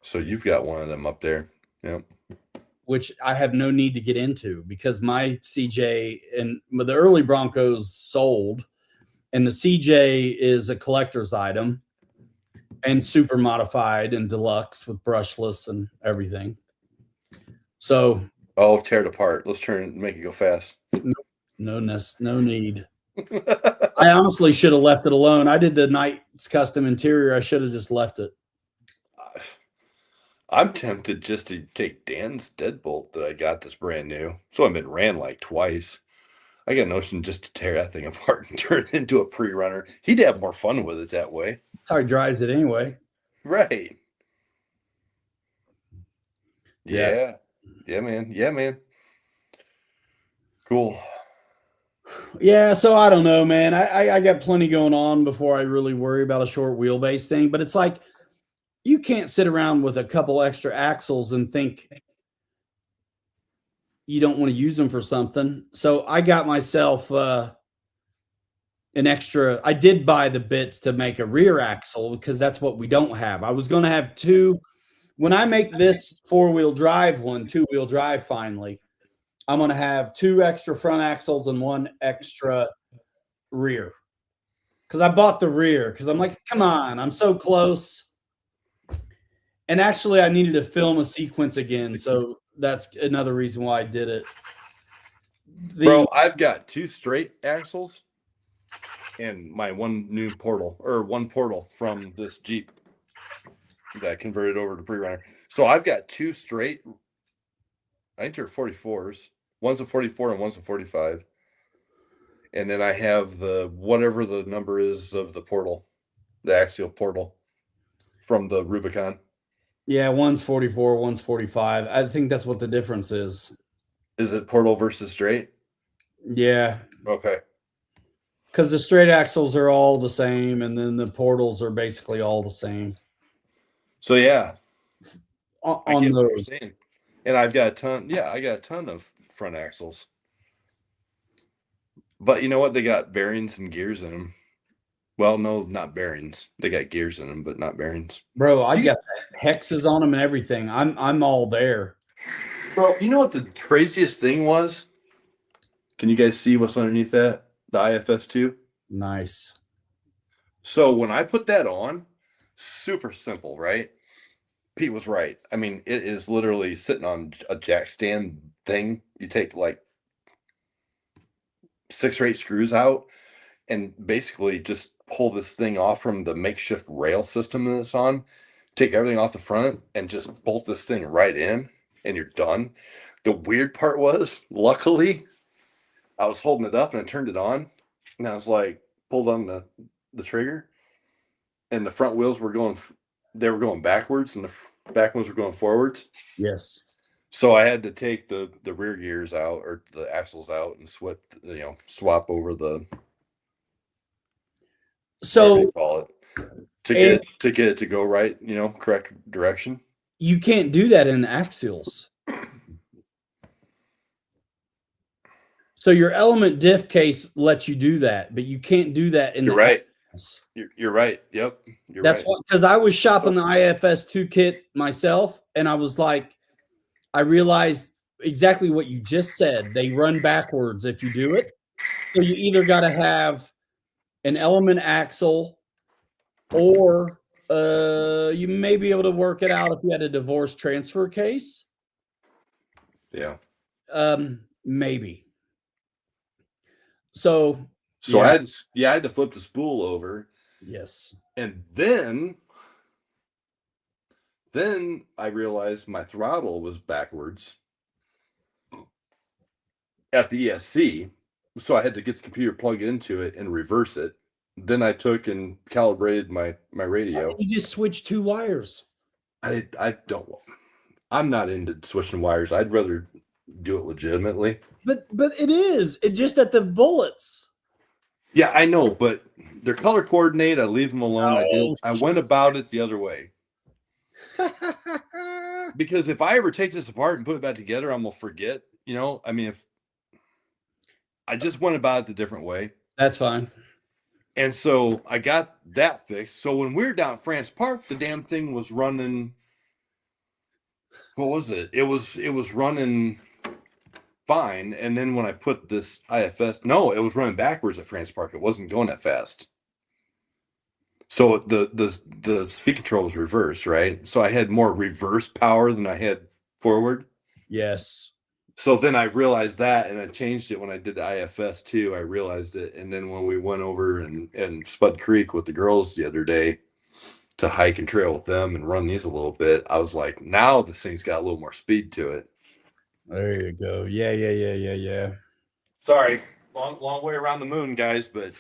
So you've got one of them up there. Yeah. Which I have no need to get into because my CJ and the early Broncos sold, and the CJ is a collector's item and super modified and deluxe with brushless and everything. So, Tear it apart. Let's make it go fast. no need. I honestly should have left it alone. I did the Knight's custom interior. I should have just left it. I'm tempted just to take Dan's deadbolt that I got this brand new. So I've been ran like twice. I got a notion just to tear that thing apart and turn it into a pre-runner. He'd have more fun with it that way. That's how he drives it anyway. Right. Yeah. Yeah, man. Yeah, man. Cool. Yeah, so I don't know, man. I got plenty going on before I really worry about a short wheelbase thing. But it's like you can't sit around with a couple extra axles and think you don't want to use them for something. So I got myself an extra. I did buy the bits to make a rear axle because that's what we don't have. I was going to have two. When I make this 4-wheel drive one, 2-wheel drive finally, I'm going to have 2 extra front axles and 1 extra rear. Because I bought the rear because I'm like, come on, I'm so close. And actually, I needed to film a sequence again. So that's another reason why I did it. Bro, I've got 2 straight axles and my one portal from this Jeep that I converted over to pre-runner. So I've got 2 straight, I think they're 44s. One's a 44 and one's a 45. And then I have whatever the number is of the portal, the axial portal from the Rubicon. Yeah, one's 44, one's 45. I think that's what the difference is. Is it portal versus straight? Yeah. Okay. Because the straight axles are all the same, and then the portals are basically all the same. So yeah, on those. And I've got a ton. Yeah, I got a ton of front axles. But you know what? They got bearings and gears in them. Well, no, not bearings. They got gears in them, but not bearings. Bro, I got hexes on them and everything. I'm all there. Bro, you know what the craziest thing was? Can you guys see what's underneath that? The IFS2? Nice. So when I put that on, super simple, right? Pete was right. I mean, it is literally sitting on a jack stand thing. You take like 6 or 8 screws out and basically just pull this thing off from the makeshift rail system that it's on, take everything off the front and just bolt this thing right in and you're done. The weird part was, luckily, I was holding it up and I turned it on and I was like, pulled on the trigger and the front wheels were going backwards and the back ones were going forwards. Yes. So I had to take the rear gears out or the axles out and swap over the So whatever you call it, to get it to go right, correct direction. you can't do that in axials. So your element diff case lets you do that, but you can't do that in You're the right. axials. You're right. Yep. That's right. because I was shopping the IFS 2 kit myself, and I was like, I realized exactly what you just said. They run backwards if you do it. So you either got to have an element axle, or you may be able to work it out if you had a divorce transfer case. Yeah. Maybe. So I had to flip the spool over. Yes. And then I realized my throttle was backwards at the ESC. So I had to get the computer plugged into it and reverse it. Then I took and calibrated my radio. You just switch 2 wires. I'm not into switching wires. I'd rather do it legitimately. But it is. It just at the bullets. Yeah, I know, but they're color coordinated. I leave them alone. I went about it the other way. Because if I ever take this apart and put it back together, I'm gonna forget. If I just went about it a different way. That's fine. And so I got that fixed. So when we were down at France Park, the damn thing was running. What was it? It was running fine. And then when I put this IFS, it was running backwards at France Park. It wasn't going that fast. So the speed control was reversed, right? So I had more reverse power than I had forward. Yes. So then I realized that, and I changed it when I did the IFS too. I realized it, and then when we went over and Spud Creek with the girls the other day to hike and trail with them and run these a little bit, I was like, now this thing's got a little more speed to it. There you go. Yeah. Sorry, long way around the moon, guys, but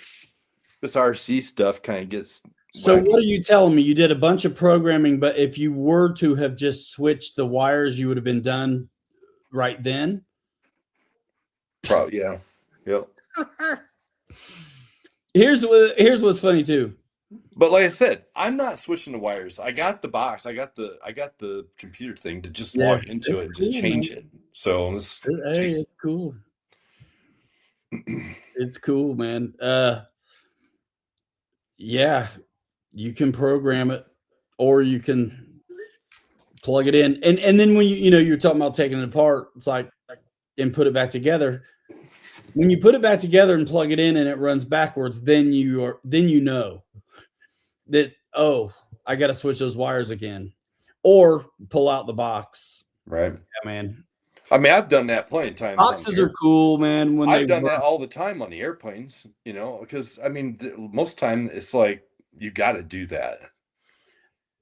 this RC stuff kind of gets. So what are you telling me? You did a bunch of programming, but if you were to have just switched the wires, you would have been done right then? Probably, yeah. Yep. Here's what's funny too. But like I said, I'm not switching the wires. I got the box. I got the computer thing to just log into it and just change it. So it's cool. It's cool, man. Yeah, you can program it, or you can plug it in, and then when you're talking about taking it apart, it's like, and put it back together. When you put it back together and plug it in and it runs backwards, then you know that, I got to switch those wires again, or pull out the box. Right. Yeah, man. I mean, I've done that plenty of times. Boxes are cool, man. I've done that all the time on the airplanes, because I mean, most time it's like you got to do that.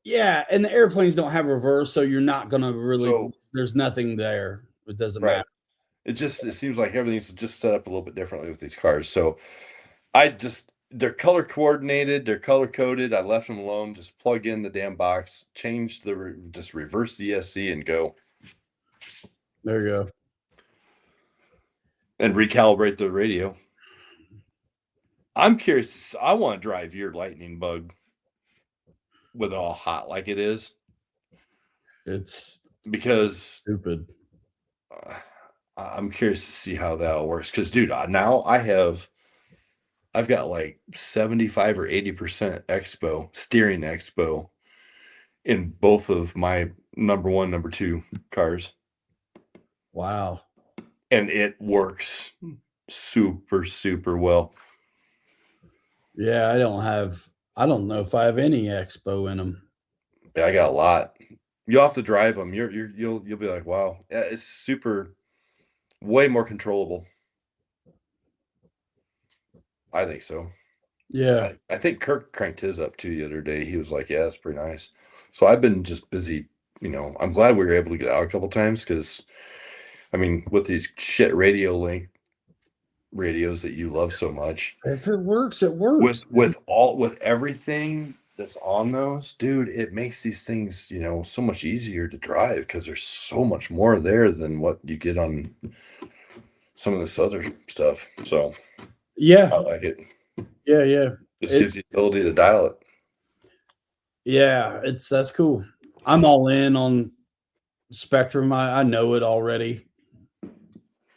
Yeah, and the airplanes don't have reverse, so you're not gonna really. There's nothing there. It doesn't matter. It seems like everything's just set up a little bit differently with these cars. So they're color coordinated, they're color coded. I left them alone. Just plug in the damn box, just reverse the ESC and go. There you go. And recalibrate the radio. I'm curious. I want to drive your Lightning Bug with it all hot like it is. It's because stupid. I'm curious to see how that all works. Because, dude, now I've got like 75 or 80% steering expo in both of my number 1, number 2 cars. Wow. And it works super, super well. Yeah, I don't know if I have any expo in them. Yeah, I got a lot. You'll have to drive them. You'll be like, wow. Yeah, it's super, way more controllable. I think so. Yeah. I think Kirk cranked his up too the other day. He was like, yeah, that's pretty nice. So I've been just busy, I'm glad we were able to get out a couple times because, I mean, with these shit radio link radios that you love so much. If it works, it works. With everything that's on those, dude, it makes these things, so much easier to drive because there's so much more there than what you get on some of this other stuff. So yeah, I like it. Yeah. This gives you the ability to dial it. Yeah, that's cool. I'm all in on Spectrum. I know it already.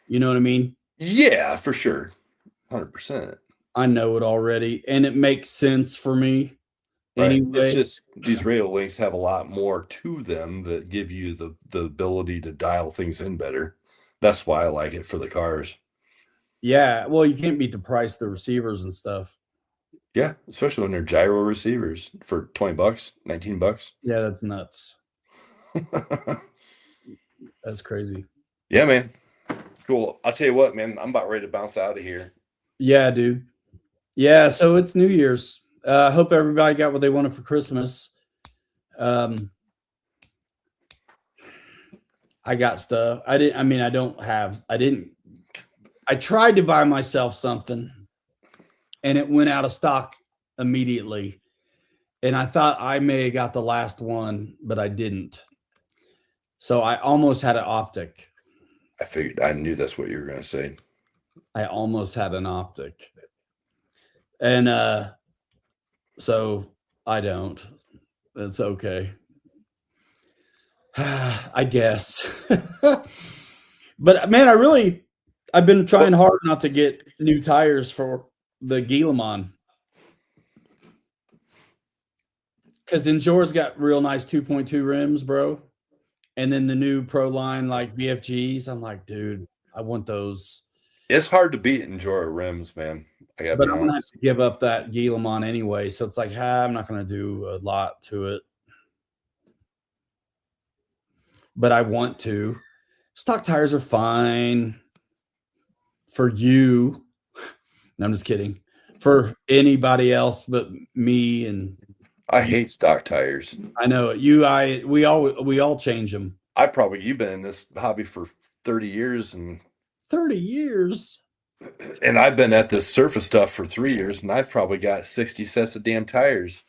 You know what I mean? Yeah, for sure. 100%. I know it already, and it makes sense for me. Right. Anyway, It's just these radio links have a lot more to them that give you the ability to dial things in better. That's why I like it for the cars. yeah. Well, you can't beat the price of the receivers and stuff. Yeah, especially when they're gyro receivers for $20, $19. Yeah, that's nuts. That's crazy. Yeah, man. Cool. I'll tell you what, man. I'm about ready to bounce out of here. Yeah, dude. Yeah, so it's New Year's. I hope everybody got what they wanted for Christmas. I got stuff. I tried to buy myself something and it went out of stock immediately. And I thought I may have got the last one, but I didn't. So I almost had an optic. I knew that's what you were going to say. I almost had an optic. And so I don't. It's okay. I guess. But man, I've been trying hard not to get new tires for the Guillemot. Because Enjora's got real nice 2.2 rims, bro. And then the new Pro line, like BFGs. I'm like, dude, I want those. It's hard to beat Enjora rims, man. I gotta But be I'm gonna have honest. to give up that Guillemot anyway. So it's like, I'm not gonna do a lot to it. But I want to. Stock tires are fine for you. No, I'm just kidding. For anybody else but me and I hate stock tires. I know we all change them. You've been in this hobby for 30 years and 30 years. And I've been at this surface stuff for 3 years and I've probably got 60 sets of damn tires.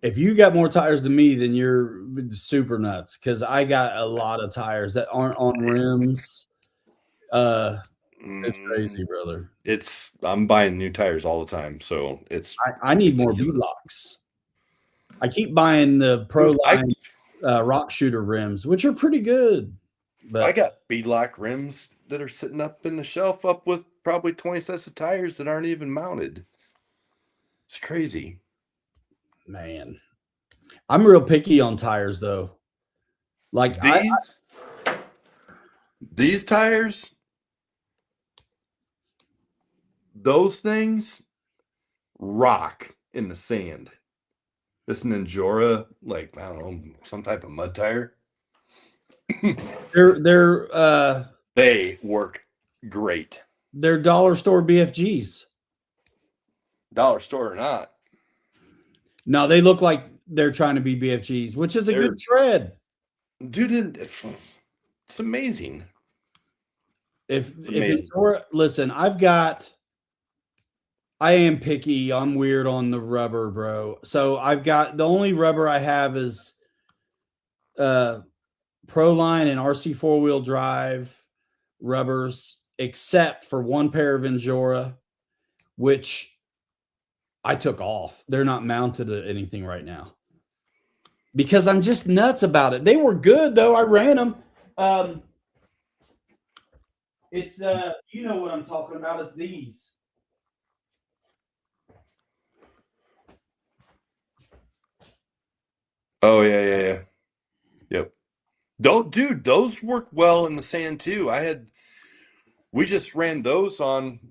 If you got more tires than me, then you're super nuts because I got a lot of tires that aren't on rims. It's crazy, brother. I'm buying new tires all the time, so I need more B-locks. I keep buying the Pro Line Rock Shooter rims, which are pretty good. But I got beadlock rims that are sitting up in the shelf up with probably 20 sets of tires that aren't even mounted. It's crazy. Man, I'm real picky on tires though. Like these tires, those things rock in the sand. This an Enjora, like, I don't know, some type of mud tire. They work great. They're dollar store BFGs. Dollar store or not. No, they look like they're trying to be BFGs, which is a good tread. Dude, it's amazing. Listen, I am picky. I'm weird on the rubber, bro. So the only rubber I have is Pro Line and RC 4-wheel drive rubbers, except for one pair of Enjora, which I took off. They're not mounted to anything right now because I'm just nuts about it. They were good though. I ran them. It's you know what I'm talking about. It's these. Oh yeah. Yep. Those work well in the sand too. We just ran those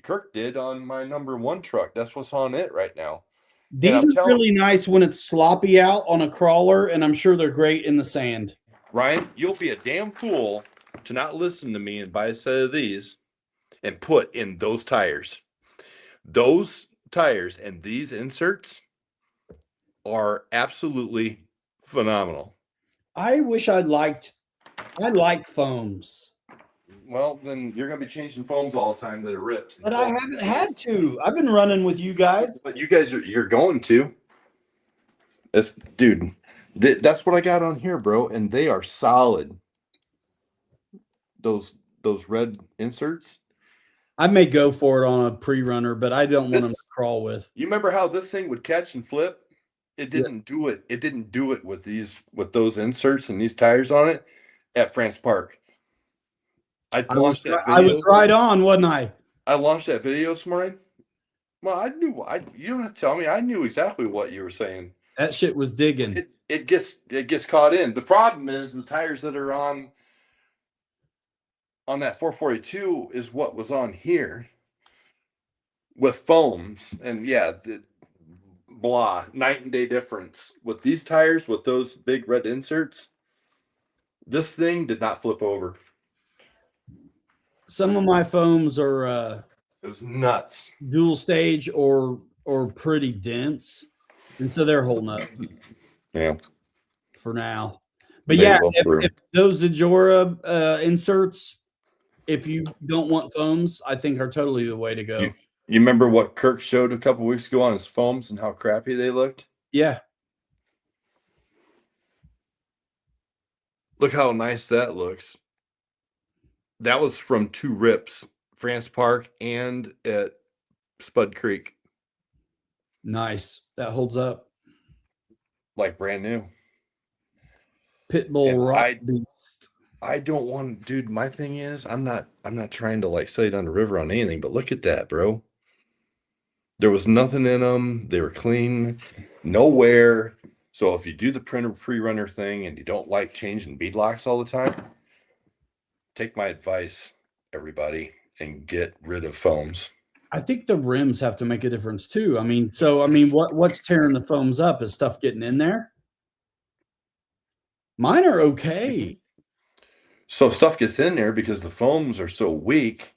Kirk did on my number 1 truck. That's what's on it right now. These are really nice when it's sloppy out on a crawler, and I'm sure they're great in the sand. Ryan, you'll be a damn fool to not listen to me and buy a set of these and put in those tires. Those tires and these inserts are absolutely phenomenal. I wish I like foams. Well, then you're going to be changing foams all the time that are ripped. But I haven't had to. I've been running with you guys. But you're going to. That's what I got on here, bro, and they are solid. Those red inserts. I may go for it on a pre-runner, but I don't want them to crawl with. You remember how this thing would catch and flip? It Yes. didn't do it. It didn't do it with those inserts and these tires on it at France Park. I launched that video. I was right on, wasn't I? I launched that video this morning. Well, you don't have to tell me. I knew exactly what you were saying. That shit was digging. It gets caught in. The problem is the tires that are on that 442 is what was on here with foams, and yeah, night and day difference with these tires with those big red inserts. This thing did not flip over. Some of my foams are It was nuts. dual stage or pretty dense, and so they're holding up. Yeah, for now. But They yeah, will if those Ajora inserts, if you don't want foams, I think are totally the way to go. You remember what Kirk showed a couple weeks ago on his foams and how crappy they looked? Yeah. Look how nice that looks. That was from 2 rips, France Park and at Spud Creek. Nice. That holds up. Like brand new. Pitbull And rock beast. I don't want, dude, my thing is I'm not trying to like say it on the river on anything, but look at that, bro. There was nothing in them. They were clean, no wear. So if you do the printer pre-runner thing and you don't like changing bead locks all the time, take my advice, everybody, and get rid of foams. I think the rims have to make a difference too. I mean, what's tearing the foams up? Is stuff getting in there? Mine are okay. So stuff gets in there because the foams are so weak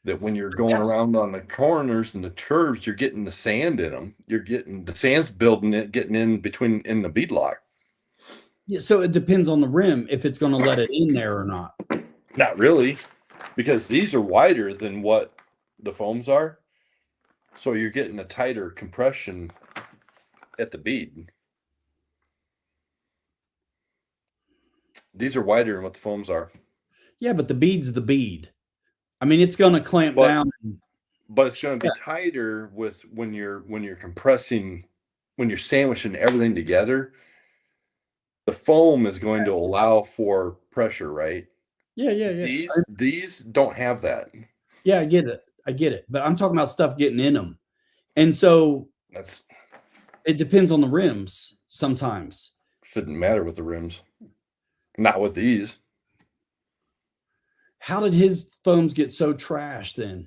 that when you're going around on the corners and the curves, you're getting the sand in them. You're getting the sand's getting in the bead lock. Yeah, so it depends on the rim if it's going to let it in there or not. Not really, because these are wider than what the foams are. So you're getting a tighter compression at the bead. These are wider than what the foams are. Yeah, but the bead's the bead. I mean, it's going to clamp down. But it's going to be tighter with when you're compressing, when you're sandwiching everything together. The foam is going to allow for pressure, right? Yeah. These don't have that. Yeah, I get it. But I'm talking about stuff getting in them. And so it depends on the rims sometimes. Shouldn't matter with the rims. Not with these. How did his foams get so trash then?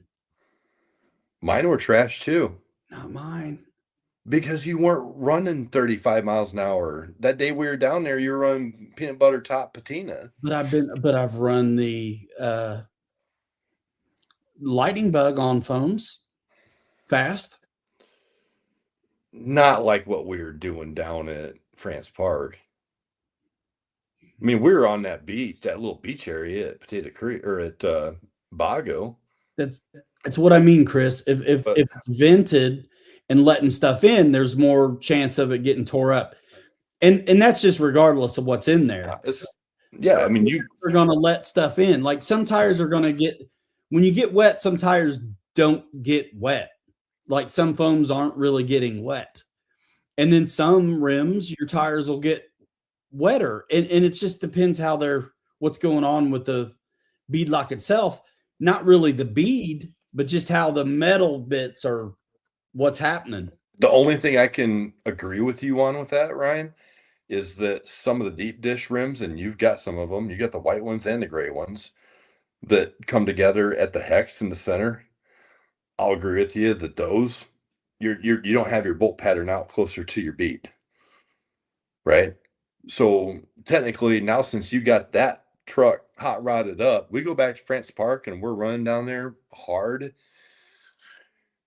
Mine were trash too. Not mine. Because you weren't running 35 miles an hour. That day we were down there, you were running peanut butter top patina. But I've run the lightning bug on foams fast. Not like what we were doing down at France Park. I mean, we were on that beach, that little beach area at Potato Creek or at Bago. That's what I mean, Chris. If it's vented and letting stuff in, there's more chance of it getting tore up. And that's just regardless of what's in there. I mean, you're going to let stuff in. Like some tires are going to get, when you get wet, some tires don't get wet. Like some foams aren't really getting wet. And then some rims, your tires will get wetter. And it just depends what's going on with the bead lock itself. Not really the bead, but just how the metal bits are, what's happening. The only thing I can agree with you on with that, Ryan, is that some of the deep dish rims, and you've got some of them, you got the white ones and the gray ones that come together at the hex in the center. I'll agree with you that those you don't have your bolt pattern out closer to your bead, right? So technically now, since you got that truck hot rodded up, we go back to France Park and we're running down there hard.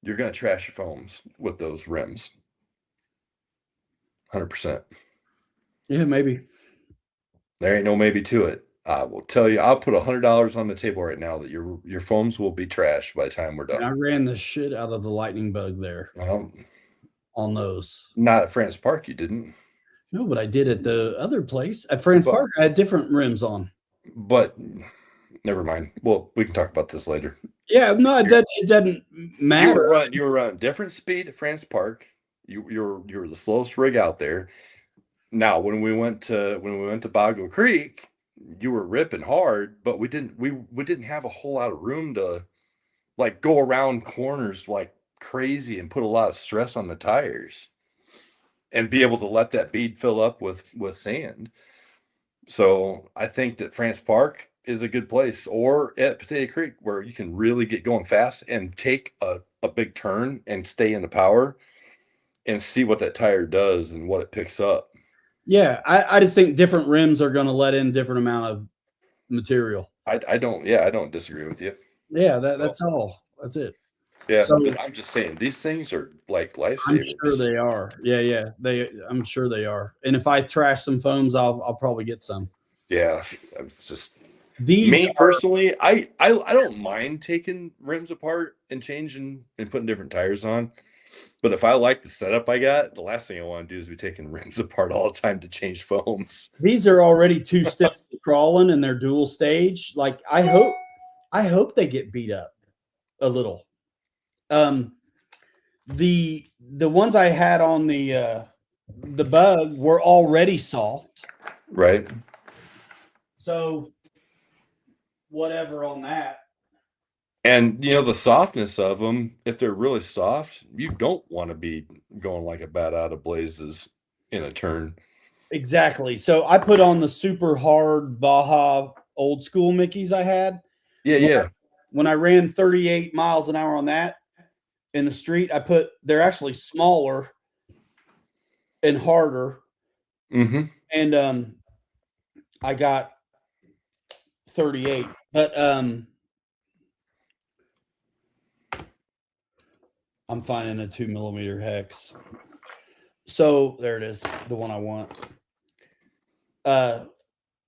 You're going to trash your foams with those rims. 100%. Yeah, maybe. There ain't no maybe to it. I will tell you, I'll put $100 on the table right now that your foams will be trashed by the time we're done. And I ran the shit out of the lightning bug there on those. Not at France Park, you didn't. No, but I did at the other place. At France Park, I had different rims on. But never mind. Well, we can talk about this later. Yeah, no, it doesn't matter. You were running different speed at France Park. You were the slowest rig out there. Now, when we went to Boggle Creek, you were ripping hard, but we didn't have a whole lot of room to like go around corners like crazy and put a lot of stress on the tires and be able to let that bead fill up with sand. So I think that France Park is a good place, or at Potato Creek where you can really get going fast and take a big turn and stay in the power and see what that tire does and what it picks up. Yeah, I just think different rims are going to let in different amount of material. I don't disagree with you. Yeah, that's all. That's it. Yeah, So but I'm just saying these things are like I'm lifesavers. sure they are. Yeah. I'm sure they are. And if I trash some foams, I'll probably get some. Yeah, it's just These me are, personally. I don't mind taking rims apart and changing and putting different tires on. But if I like the setup I got, the last thing I want to do is be taking rims apart all the time to change foams. these are already two steps to crawling and they're dual stage. Like I hope they get beat up a little. The ones I had on the bug were already soft. Right. So whatever on that. And the softness of them, if they're really soft, you don't want to be going like a bat out of blazes in a turn. Exactly. So I put on the super hard Baja old school Mickeys I had. Yeah. When I ran 38 miles an hour on that in the street, they're actually smaller and harder. Mm-hmm. And I got 38. But I'm finding a 2mm hex. So there it is, the one I want.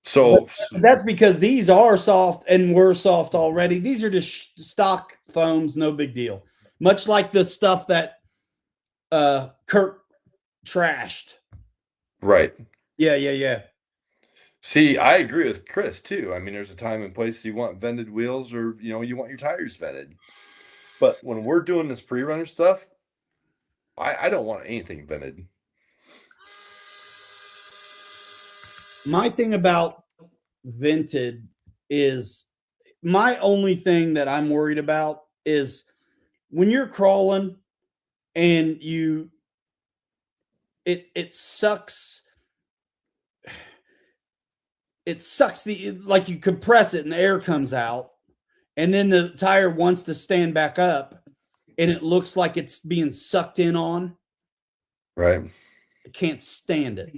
So that's because these are soft and were soft already. These are just stock foams, no big deal. Much like the stuff that Kirk trashed. Right. Yeah. See, I agree with Chris too. I mean, there's a time and place you want vented wheels or you want your tires vented. But when we're doing this pre-runner stuff, I don't want anything vented. My thing about vented is my only thing that I'm worried about is when you're crawling and it sucks. It sucks like you compress it and the air comes out, and then the tire wants to stand back up, and it looks like it's being sucked in on. Right. I can't stand it.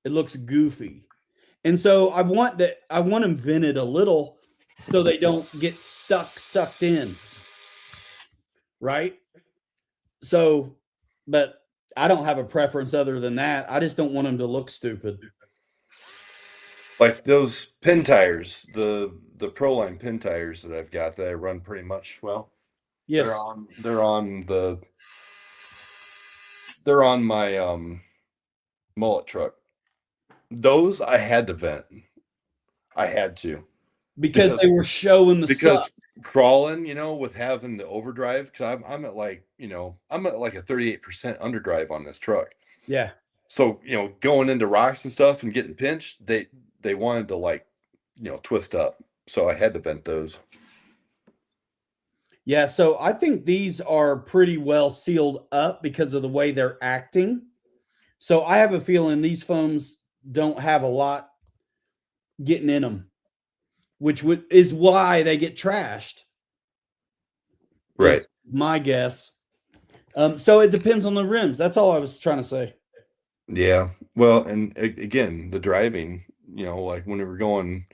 It looks goofy, and so I want them vented a little so they don't get sucked in. Right. So, but I don't have a preference other than that. I just don't want them to look stupid. Like those pin tires, the Proline pin tires that I've got that I run pretty much well. Yes. They're on my mullet truck. Those I had to vent. I had to. Because they were showing the suck. Crawling, with having the overdrive, because I'm at like a 38% underdrive on this truck. Yeah. So going into rocks and stuff and getting pinched, they wanted to like twist up. So I had to vent those. Yeah, so I think these are pretty well sealed up because of the way they're acting. So I have a feeling these foams don't have a lot getting in them, which is why they get trashed. Right. Is my guess. So it depends on the rims. That's all I was trying to say. Yeah. Well, and again, the driving, like when we were going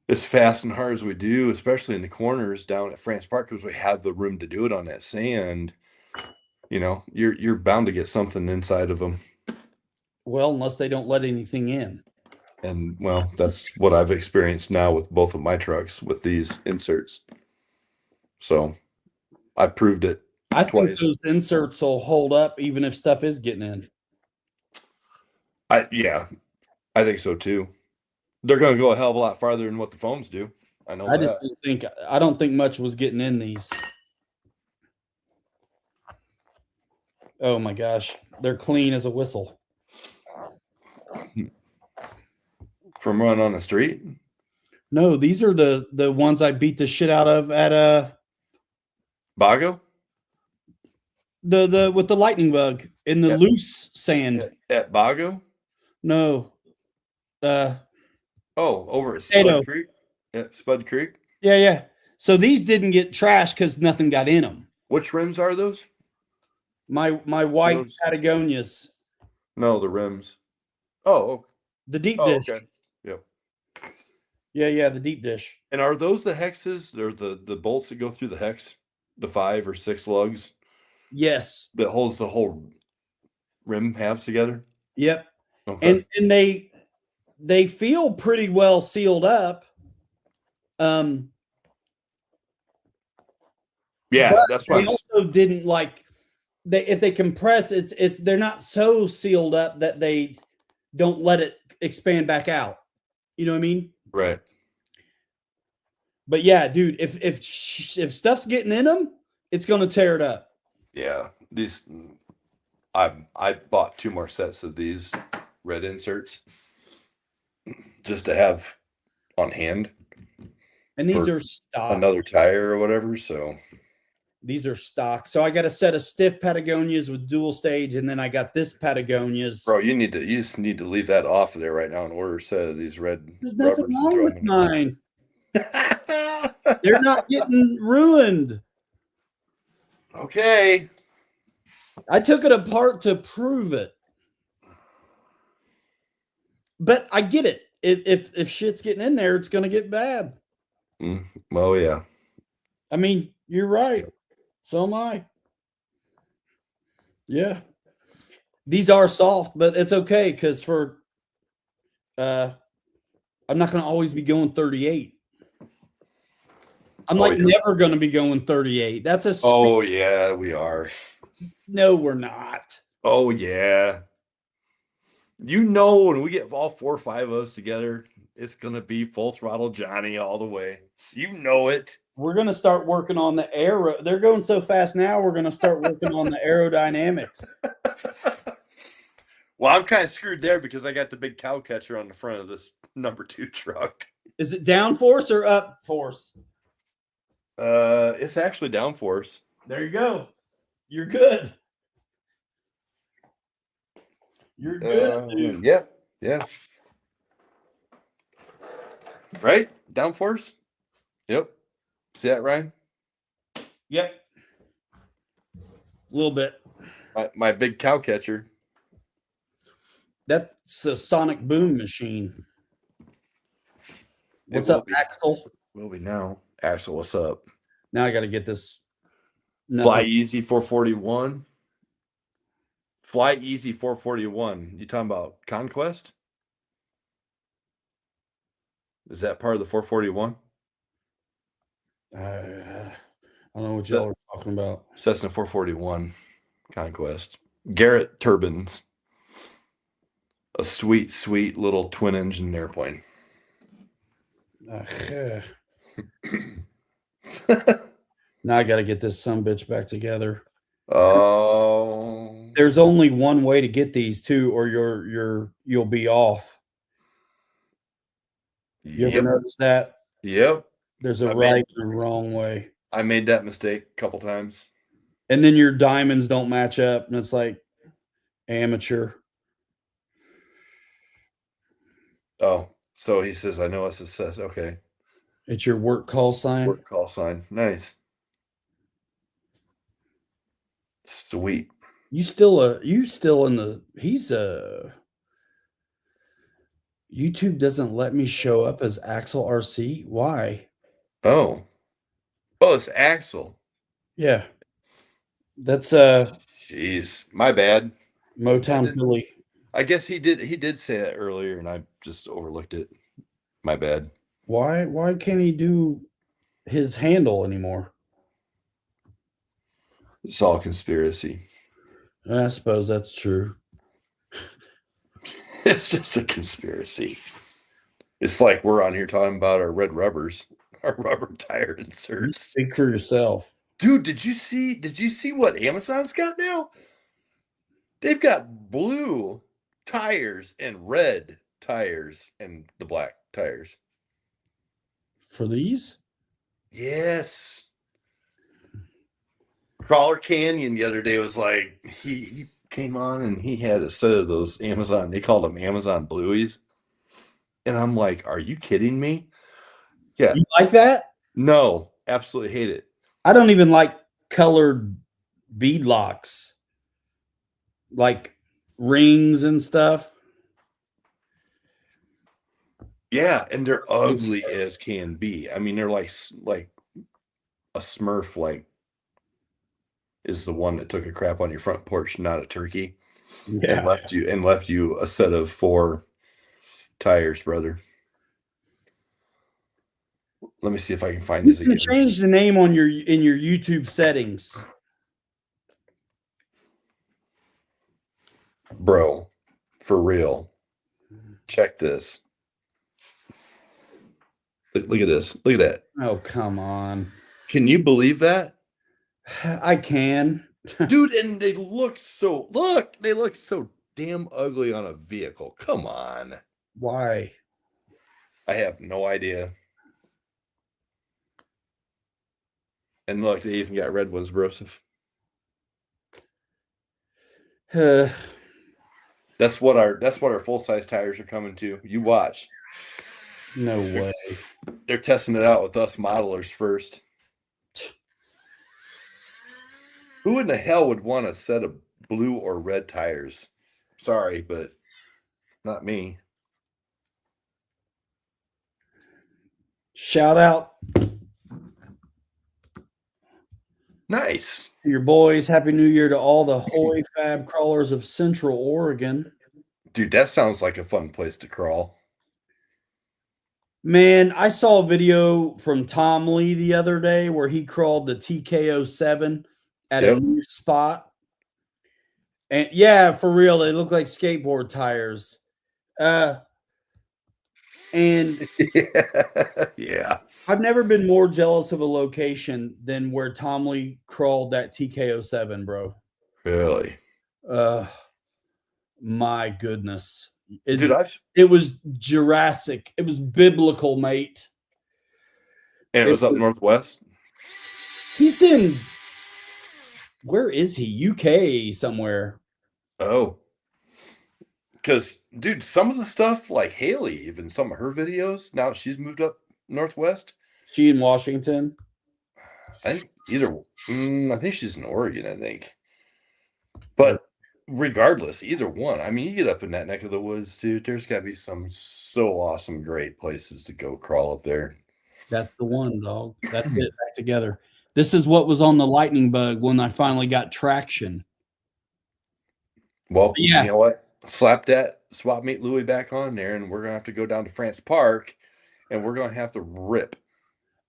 as fast and hard as we do, especially in the corners down at France Park, because we have the room to do it on that sand, you're bound to get something inside of them. Well, unless they don't let anything in. And well, that's what I've experienced now with both of my trucks with these inserts. So I proved it. I think those inserts will hold up even if stuff is getting in. I think so too. They're going to go a hell of a lot farther than what the foams do. I know I just that. don't think much was getting in these. Oh my gosh, they're clean as a whistle. From running on the street? No, these are the ones I beat the shit out of at Bago? the with the lightning bug in the Yep. loose sand. At Bago? No, Over at Potato. Spud Creek? At Spud Creek? Yeah. So these didn't get trashed because nothing got in them. Which rims are those? My white Those- Patagonias, No, the rims. Oh, the deep oh, dish. okay. Yep. Yeah, the deep dish. And are those the hexes or the bolts that go through the hex? The 5 or 6 lugs Yes. that holds the whole rim halves together? Yep. Okay. And they feel pretty well sealed up. Yeah, but that's they what I'm also didn't like if they compress, it's they're not so sealed up that they don't let it expand back out. You know what I mean? right. But yeah, dude, if stuff's getting in them, it's gonna tear it up. Yeah. These I bought 2 more sets of these red inserts just to have on hand. And these For are stock. another tire or whatever, so These are stock. So I got a set of stiff Patagonias with dual stage, and then I got this Patagonias. bro, you just need to leave that off of there right now and order a set of these red There's nothing rubbers wrong with and mine. throw them They're not getting ruined. Okay. I took it apart to prove it. But I get it. If shit's getting in there, it's gonna get bad. Well, yeah. I mean, you're right. So am I. Yeah. These are soft, but it's okay because I'm not gonna always be going 38. I'm never gonna be going 38. That's a speed. Oh yeah, we are. No, we're not. Oh yeah. You know, when we get all 4 or 5 of us together, it's gonna be full throttle Johnny all the way. You know it. We're gonna start working on the aero. They're going so fast now. We're gonna start working on the aerodynamics. Well, I'm kind of screwed there because I got the big cow catcher on the front of this number 2 truck. Is it down force or up force? It's actually down force. There you go. You're good. You're good, dude. Yeah. Right? Down force? Yep. See that, Ryan? Yep. A little bit. My big cow catcher. That's a sonic boom machine. What's up, Axel? Will be now. Axel, what's up? Now I got to get this. Fly Easy 441. Fly Easy 441. You talking about Conquest? Is that part of the 441? I don't know what y'all are talking about. Cessna 441 Conquest. Garrett turbines. A sweet, sweet little twin engine airplane. Now I got to get this sumbitch back together. Oh. There's only one way to get these too, or you'll be off. You ever notice that? Yep. There's a right and a wrong way. I made that mistake a couple times. And then your diamonds don't match up, and it's like amateur. Oh, so he says, I know it's a success. Okay. It's your work call sign. Work call sign. Nice. Sweet. You still in the YouTube doesn't let me show up as Axel RC. Why? Oh, it's Axel. Yeah. That's jeez, my bad. Motown Philly. I guess he did say that earlier and I just overlooked it. My bad. Why can't he do his handle anymore? It's all conspiracy. I suppose that's true. It's just a conspiracy. It's like we're on here talking about our red rubbers. are rubber tire You inserts. speak for yourself. Dude, did you see what Amazon's got now? They've got blue tires and red tires and the black tires. For these? Yes. Crawler Canyon the other day was like, he came on and he had a set of those Amazon, they called them Amazon Blueies. And I'm like, are you kidding me? Yeah. You like that? No, absolutely hate it. I don't even like colored bead locks, like rings and stuff. Yeah, and they're ugly as can be. I mean, they're like a Smurf, like is the one that took a crap on your front porch, not a turkey, and left you a set of 4 tires, brother. Let me see if I can find You this can again. change the name on your YouTube settings. Bro, for real. Check this. Look at this. Look at that. Oh, come on. Can you believe that? I can. Dude, and they look so damn ugly on a vehicle. Come on. Why? I have no idea. And look, they even got red ones, Broseph. That's what our full-size tires are coming to. You watch. No way. They're testing it out with us modelers first. Who in the hell would want a set of blue or red tires? Sorry, but not me. Shout out Nice. to your boys. Happy New Year to all the Hoy Fab crawlers of Central Oregon. Dude, that sounds like a fun place to crawl. Man, I saw a video from Tom Lee the other day where he crawled the TKO7 at a new spot. And yeah, for real, they look like skateboard tires. And yeah. I've never been more jealous of a location than where Tom Lee crawled that TKO7, bro. Really? My goodness. Dude, It was Jurassic. It was biblical, mate. And it was up northwest? He's in, where is he? UK somewhere. Oh. Because, dude, some of the stuff, like Haley, even some of her videos, now she's moved up northwest. She in Washington? I think I think she's in Oregon, I think. But regardless, either one. I mean, you get up in that neck of the woods, dude, there's got to be some so awesome, great places to go crawl up there. That's the one, dog. That's it, back together. This is what was on the lightning bug when I finally got traction. Well, yeah. You know what? Slap that Swap Meet Louie back on there, and we're going to have to go down to France Park, and we're going to have to rip.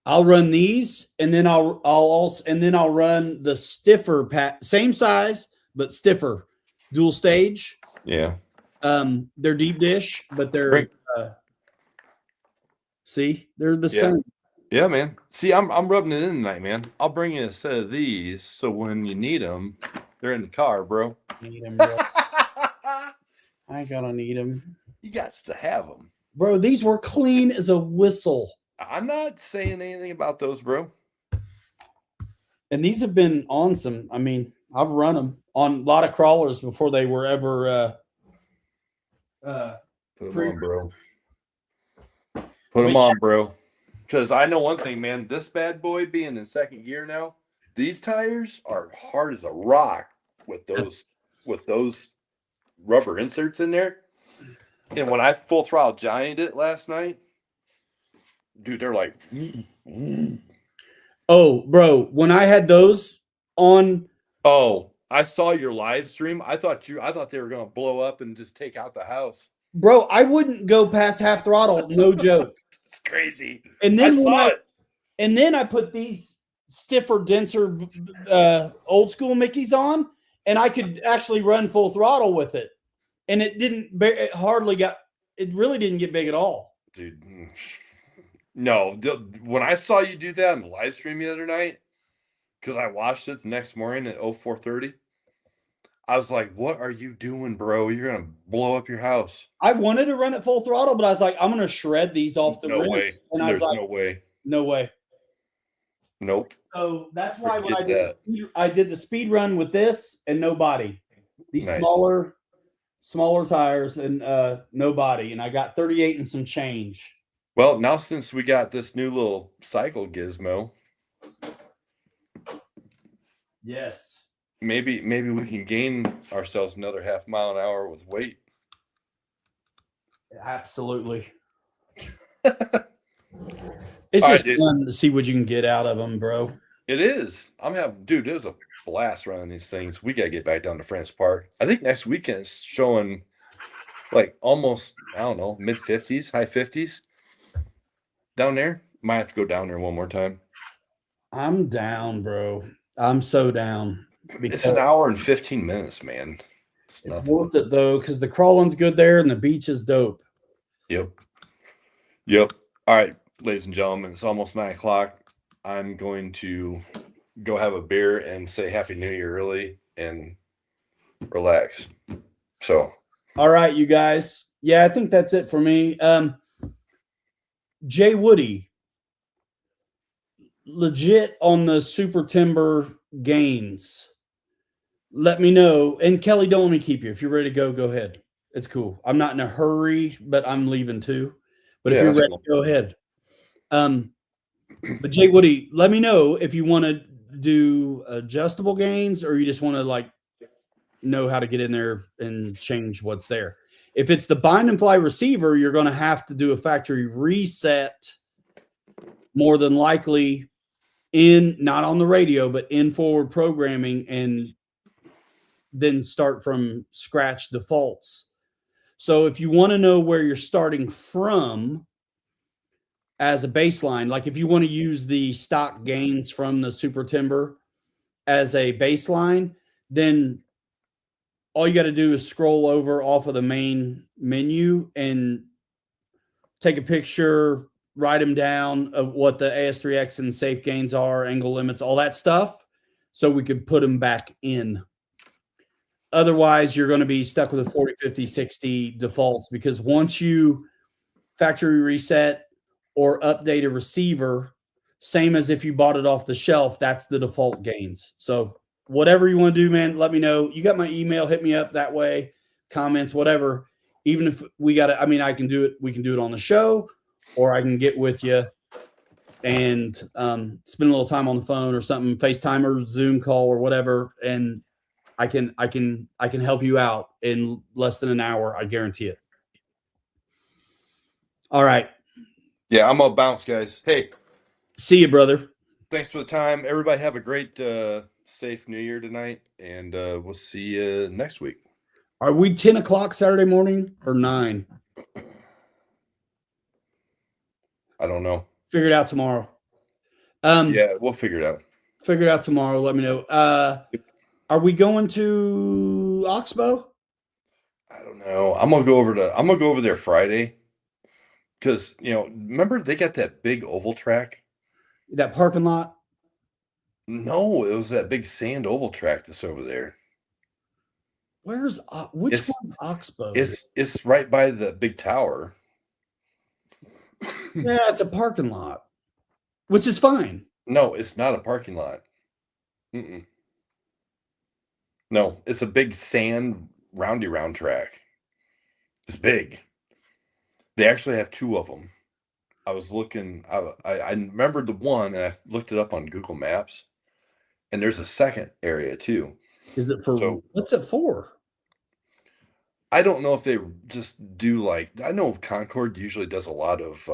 I'll run these, and then I'll run the stiffer same size but stiffer dual stage. Yeah. They're deep dish, but they're see, they're the same. Yeah, man. See, I'm rubbing it in tonight, man. I'll bring you a set of these so when you need them, they're in the car, bro. Need them, bro. I ain't gonna need them. You got to have them, bro. These were clean as a whistle. I'm not saying anything about those, bro. And these have been on some. I mean, I've run them on a lot of crawlers before they were ever. Put them on, bro. Put them on, bro. Because I know one thing, man. This bad boy being in second gear now, these tires are hard as a rock with those rubber inserts in there. And when I full throttle gianted it last night, dude, they're like, oh, bro, when I had those on. Oh, I saw your live stream. I thought they were gonna blow up and just take out the house. Bro, I wouldn't go past half throttle, no joke. It's crazy. And then I saw it. And then I put these stiffer, denser, old school Mickeys on, and I could actually run full throttle with it. And it really didn't get big at all. Dude, No, when I saw you do that on the live stream the other night, because I watched it the next morning at 04:30, I was like, "What are you doing, bro? You're gonna blow up your house." I wanted to run at full throttle, but I was like, I'm going to shred these off the No way. rims. And I was There's like, no way. no way. Nope. So that's why when Forget I did the speed run with this and no body, these Nice. smaller tires and no body, and I got 38 and some change. Well, now since we got this new little cycle gizmo, Yes. maybe we can gain ourselves another half mile an hour with weight. Absolutely. It's All just right, dude. fun to see what you can get out of them, bro. It is. Dude, it was a blast running these things. We got to get back down to France Park. I think next weekend is showing like almost, I don't know, mid 50s, high 50s down there. Might have to go down there one more time. I'm down, bro. I'm so down. It's an hour and 15 minutes, man. It's It's nothing. worth it though, because the crawling's good there and the beach is dope. Yep. All right, ladies and gentlemen, it's almost 9:00. I'm going to go have a beer and say Happy New Year early and relax. So, All right, you guys. Yeah, I think that's it for me. Jay Woody, legit on the Super Timber gains. Let me know. And Kelly, don't let me keep you. If you're ready to go, go ahead. It's cool. I'm not in a hurry, but I'm leaving too. But if Yeah, you're that's ready, cool. go ahead. But Jay Woody, let me know if you want to do adjustable gains or you just want to like know how to get in there and change what's there. If it's the bind and fly receiver, you're going to have to do a factory reset, more than likely not on the radio, but in forward programming, and then start from scratch defaults. So if you want to know where you're starting from as a baseline, like if you want to use the stock gains from the Super Timber as a baseline, then all you got to do is scroll over off of the main menu and take a picture, write them down of what the AS3X and safe gains are, angle limits, all that stuff, so we could put them back in. Otherwise, you're going to be stuck with a 40, 50, 60 defaults, because once you factory reset or update a receiver, same as if you bought it off the shelf, that's the default gains. So whatever you want to do, man, let me know. You got my email, hit me up that way, comments, whatever. Even if we got to, I mean, I can do it. We can do it on the show, or I can get with you and spend a little time on the phone or something, FaceTime or Zoom call or whatever. And I can help you out in less than an hour. I guarantee it. All right. Yeah, I'm gonna bounce, guys. Hey, see you, brother. Thanks for the time. Everybody have a great, safe New Year tonight, and we'll see you next week. Are we 10 o'clock Saturday morning or 9? I don't know. Figure it out tomorrow. Yeah, we'll figure it out. Figure it out tomorrow. Let me know. Are we going to Oxbow? I don't know. I'm gonna go over there Friday, because remember they got that big oval track. That parking lot? No, it was that big sand oval track that's over there. Where's which one? Oxbow? It's right by the big tower. Yeah, it's a parking lot, which is fine. No, it's not a parking lot. Mm-mm. No, it's a big sand roundy round track. It's big. They actually have two of them. I was looking. I remembered the one, and I looked it up on Google Maps. And there's a second area too. Is it for what's it for? I don't know if they just do I know Concord usually does a lot of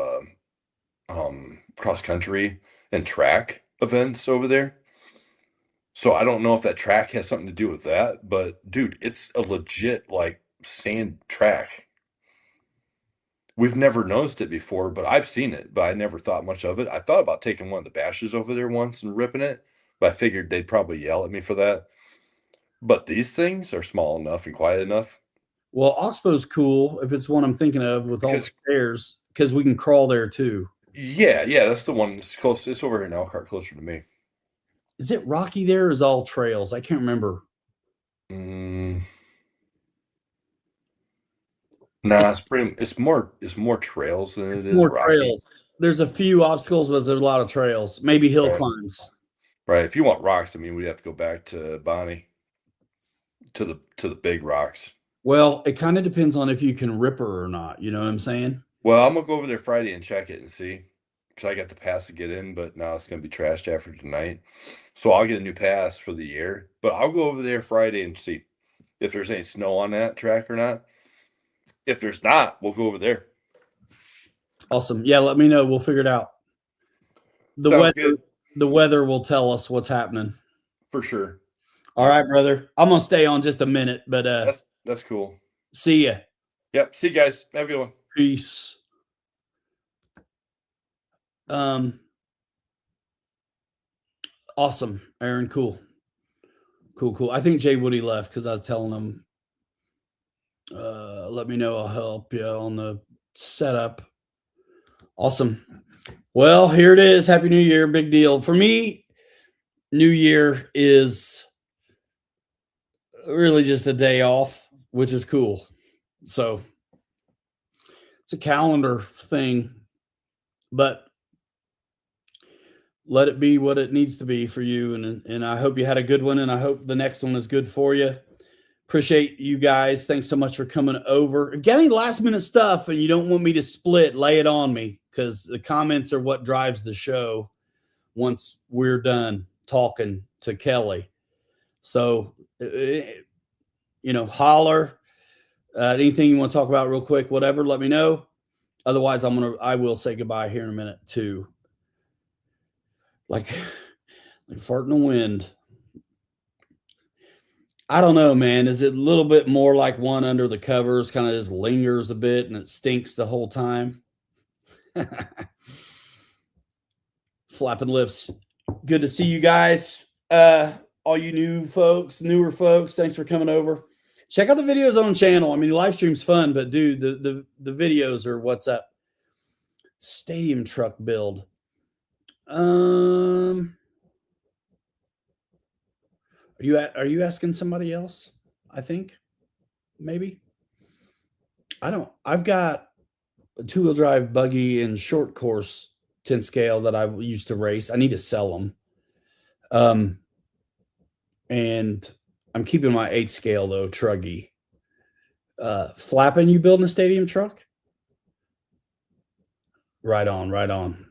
cross country and track events over there. So I don't know if that track has something to do with that, but dude, it's a legit sand track. We've never noticed it before, but I've seen it, but I never thought much of it. I thought about taking one of the bashes over there once and ripping it, but I figured they'd probably yell at me for that. But these things are small enough and quiet enough. Well, Oxbow's cool if it's one I'm thinking of with all the stairs, because we can crawl there too. Yeah, that's the one. It's close. It's over here in Elkhart, closer to me. Is it rocky there or is it all trails? I can't remember. Nah, it's more trails than It's it is more rocky. trails. There's a few obstacles, but there's a lot of trails. Maybe hill Right. climbs. Right. If you want rocks, I mean, we'd have to go back to Bonnie to the big rocks. Well, it kind of depends on if you can rip her or not. You know what I'm saying? Well, I'm gonna go over there Friday and check it and see, because I got the pass to get in, but now it's gonna be trashed after tonight. So I'll get a new pass for the year. But I'll go over there Friday and see if there's any snow on that track or not. If there's not, we'll go over there. Awesome. Yeah, let me know. We'll figure it out. Sounds good. The weather will tell us what's happening. For sure. All right, brother. I'm gonna stay on just a minute, but That's cool. see ya. Yep. See you guys. Have a good one. Peace. Awesome, Aaron. Cool. I think Jay Woody left because I was telling him, let me know. I'll help you on the setup. Awesome. Well, here it is. Happy New Year. Big deal. For me, New Year is really just a day off, which is cool. So it's a calendar thing, but let it be what it needs to be for you. And I hope you had a good one, and I hope the next one is good for you. Appreciate you guys. Thanks so much for coming over. If you got any last minute stuff and you don't want me to split, lay it on me, because the comments are what drives the show once we're done talking to Kelly. So, holler. Anything you want to talk about real quick, whatever, let me know. Otherwise, I will say goodbye here in a minute too. Like farting the wind. I don't know, man. Is it a little bit more like one under the covers, kind of just lingers a bit and it stinks the whole time? Flapping lips. Good to see you guys. All you newer folks, thanks for coming over. Check out the videos on the channel. I mean, live stream's fun, but dude, the videos are what's up. Stadium truck build. Are you asking somebody else? I think maybe. I've got a 2-wheel drive buggy and short course 10 scale that I used to race. I need to sell them. And I'm keeping my 8 scale though, truggy. Flapping, you building a stadium truck? Right on.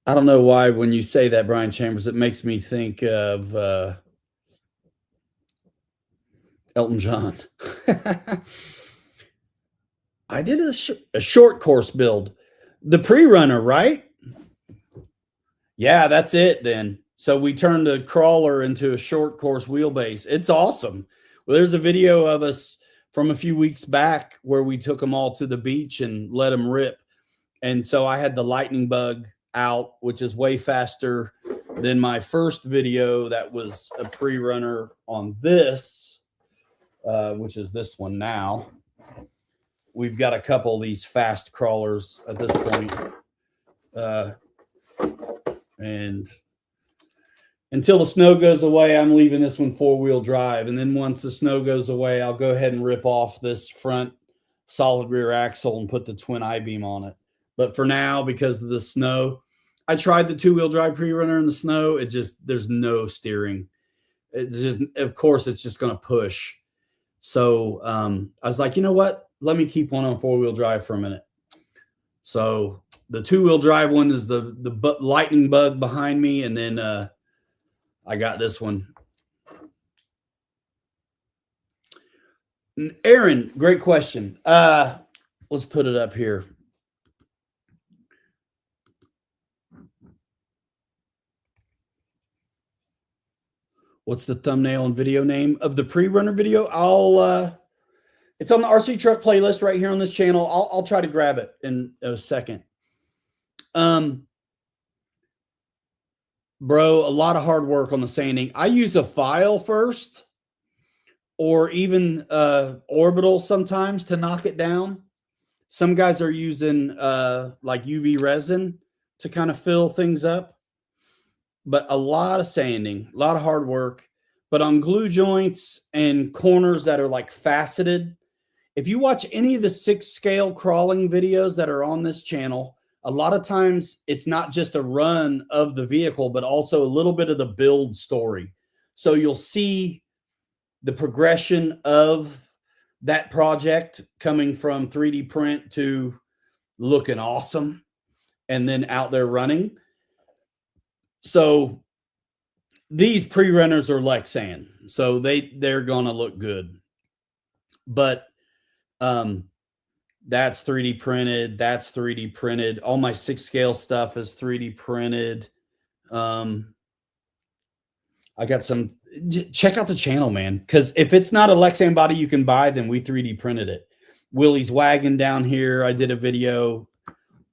I don't know why when you say that, Brian Chambers, it makes me think of Elton John. I did a short course build. The pre-runner, right? Yeah, that's it then. So we turned the crawler into a short course wheelbase. It's awesome. Well, there's a video of us from a few weeks back where we took them all to the beach and let them rip. And so I had the lightning bug out, which is way faster than my first video that was a pre-runner on this, which is this one now. We've got a couple of these fast crawlers at this point. And until the snow goes away, I'm leaving this one 4-wheel drive. And then once the snow goes away, I'll go ahead and rip off this front solid rear axle and put the twin I-beam on it. But for now, because of the snow, I tried the 2-wheel drive pre-runner in the snow. There's no steering. It's just, of course, it's just going to push. So I was like, you know what? Let me keep one on 4-wheel drive for a minute. So the 2-wheel drive one is the lightning bug behind me. And then I got this one. Aaron, great question. Let's put it up here. What's the thumbnail and video name of the pre-runner video? It's on the RC truck playlist right here on this channel. I'll try to grab it in a second. Bro, a lot of hard work on the sanding. I use a file first, or even orbital sometimes to knock it down. Some guys are using like UV resin to kind of fill things up, but a lot of sanding, a lot of hard work. But on glue joints and corners that are like faceted, if you watch any of the 6 scale crawling videos that are on this channel, a lot of times it's not just a run of the vehicle, but also a little bit of the build story. So you'll see the progression of that project coming from 3D print to looking awesome and then out there running. So these pre-runners are Lexan, so they're going to look good. But that's 3D printed. That's 3D printed. All my 6 scale stuff is 3D printed. I got some. Check out the channel, man, because if it's not a Lexan body you can buy, then we 3D printed it. Willie's wagon down here, I did a video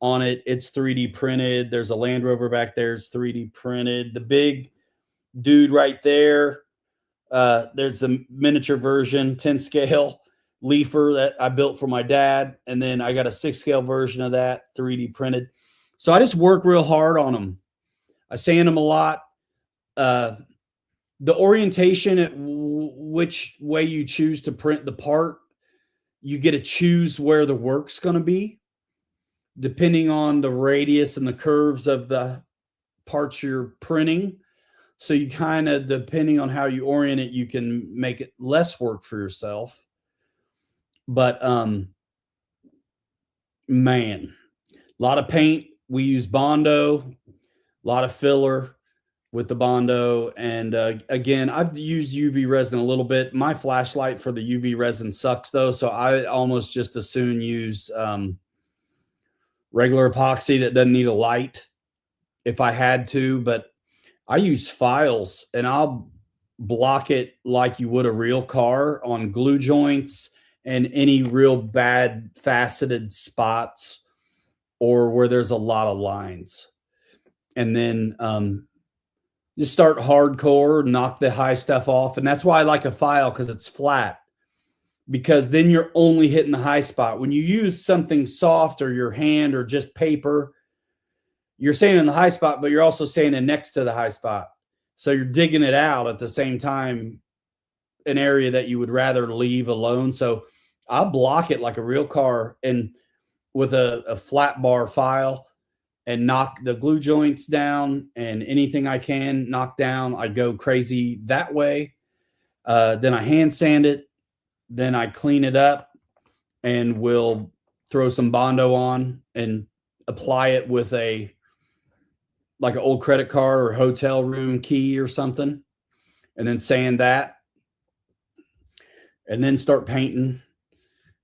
on it. It's 3D printed. There's a Land Rover back there. It's 3D printed. The big dude right there, there's the miniature version, 10 scale leafer that I built for my dad. And then I got a 6 scale version of that 3D printed. So I just work real hard on them. I sand them a lot. The orientation at which way you choose to print the part, you get to choose where the work's going to be, depending on the radius and the curves of the parts you're printing. So you kind of, depending on how you orient it, you can make it less work for yourself. But man, a lot of paint. We use Bondo, a lot of filler with the Bondo. And again, I've used UV resin a little bit. My flashlight for the UV resin sucks though. So I almost just as soon use regular epoxy that doesn't need a light if I had to, but I use files and I'll block it like you would a real car on glue joints and any real bad faceted spots or where there's a lot of lines. And then just start hardcore, knock the high stuff off. And that's why I like a file, because it's flat, because then you're only hitting the high spot. When you use something soft or your hand or just paper, you're sanding the high spot, but you're also sanding next to the high spot. So you're digging it out at the same time, an area that you would rather leave alone. So I'll block it like a real car and with a flat bar file and knock the glue joints down and anything I can knock down. I go crazy that way. Then I hand sand it. Then I clean it up and we'll throw some Bondo on and apply it with like an old credit card or hotel room key or something, and then sand that and then start painting.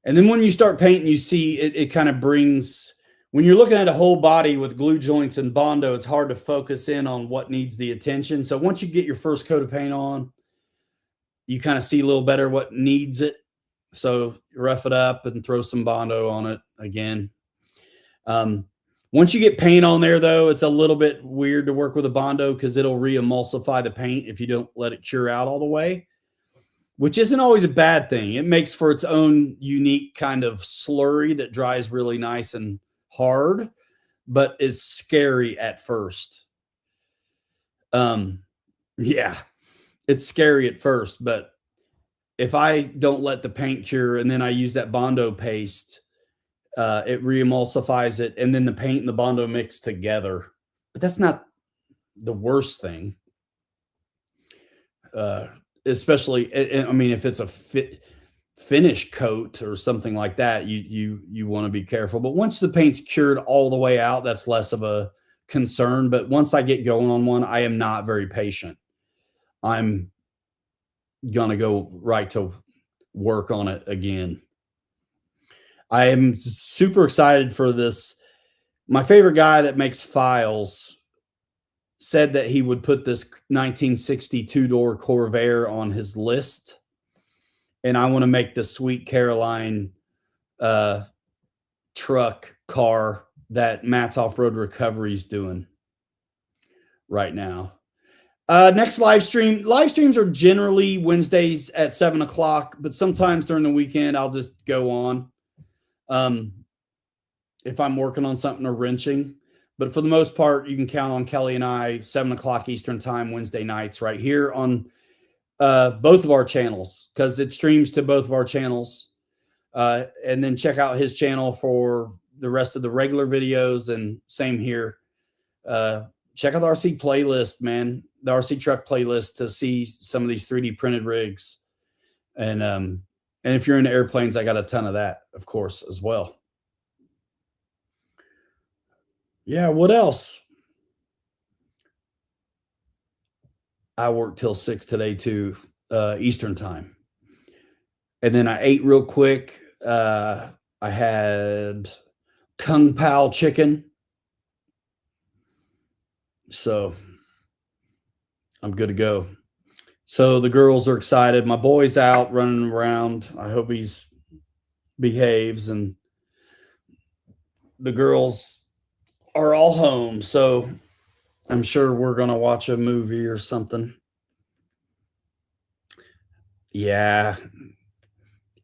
And then when you start painting, you see it kind of brings, when you're looking at a whole body with glue joints and Bondo, it's hard to focus in on what needs the attention. So once you get your first coat of paint on, you kind of see a little better what needs it. So rough it up and throw some Bondo on it again. Once you get paint on there, though, it's a little bit weird to work with a Bondo because it'll re-emulsify the paint if you don't let it cure out all the way, which isn't always a bad thing. It makes for its own unique kind of slurry that dries really nice and hard, but is scary at first. Yeah, it's scary at first, but if I don't let the paint cure and then I use that Bondo paste, it re-emulsifies it, and then the paint and the Bondo mix together. But that's not the worst thing. Especially, I mean, if it's a finish coat or something like that, you want to be careful. But once the paint's cured all the way out, that's less of a concern. But once I get going on one, I am not very patient. I'm gonna go right to work on it again. I am super excited for this. My favorite guy that makes files said that he would put this 1960 two-door Corvair on his list. And I want to make the Sweet Caroline truck car that Matt's Off-Road Recovery is doing right now. Next live stream. Live streams are generally Wednesdays at 7 o'clock, but sometimes during the weekend I'll just go on. If I'm working on something or wrenching. But for the most part, you can count on Kelly and I 7 o'clock Eastern time, Wednesday nights, right here on both of our channels, because it streams to both of our channels. And then check out his channel for the rest of the regular videos, and same here. Check out the RC playlist, man, the RC truck playlist, to see some of these 3D printed rigs. And if you're into airplanes, I got a ton of that, of course, as well. Yeah, what else? I worked till 6 today too, Eastern time. And then I ate real quick. I had Kung Pao chicken. So I'm good to go. So the girls are excited. My boy's out running around. I hope he's behaves, and the girls are all home. So I'm sure we're going to watch a movie or something. Yeah.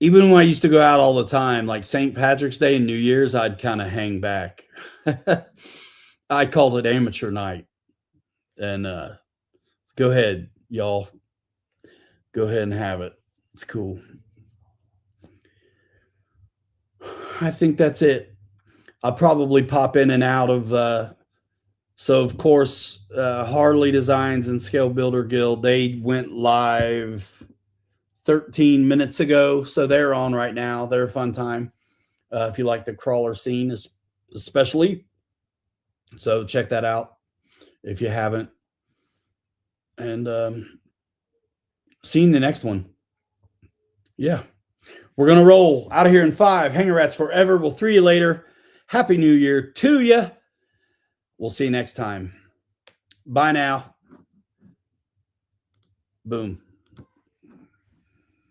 Even when I used to go out all the time, like St. Patrick's Day and New Year's, I'd kind of hang back. I called it amateur night. And go ahead, y'all. Go ahead and have it. It's cool. I think that's it. I'll probably pop in and out of so of course Harley Designs and Scale Builder Guild, they went live 13 minutes ago, so they're on right now. They're a fun time if you like the crawler scene especially. So check that out if you haven't. And see you in the next one. Yeah. We're going to roll out of here in 5. Hanger Rats forever. We'll 3 you later. Happy New Year to you. We'll see you next time. Bye now. Boom.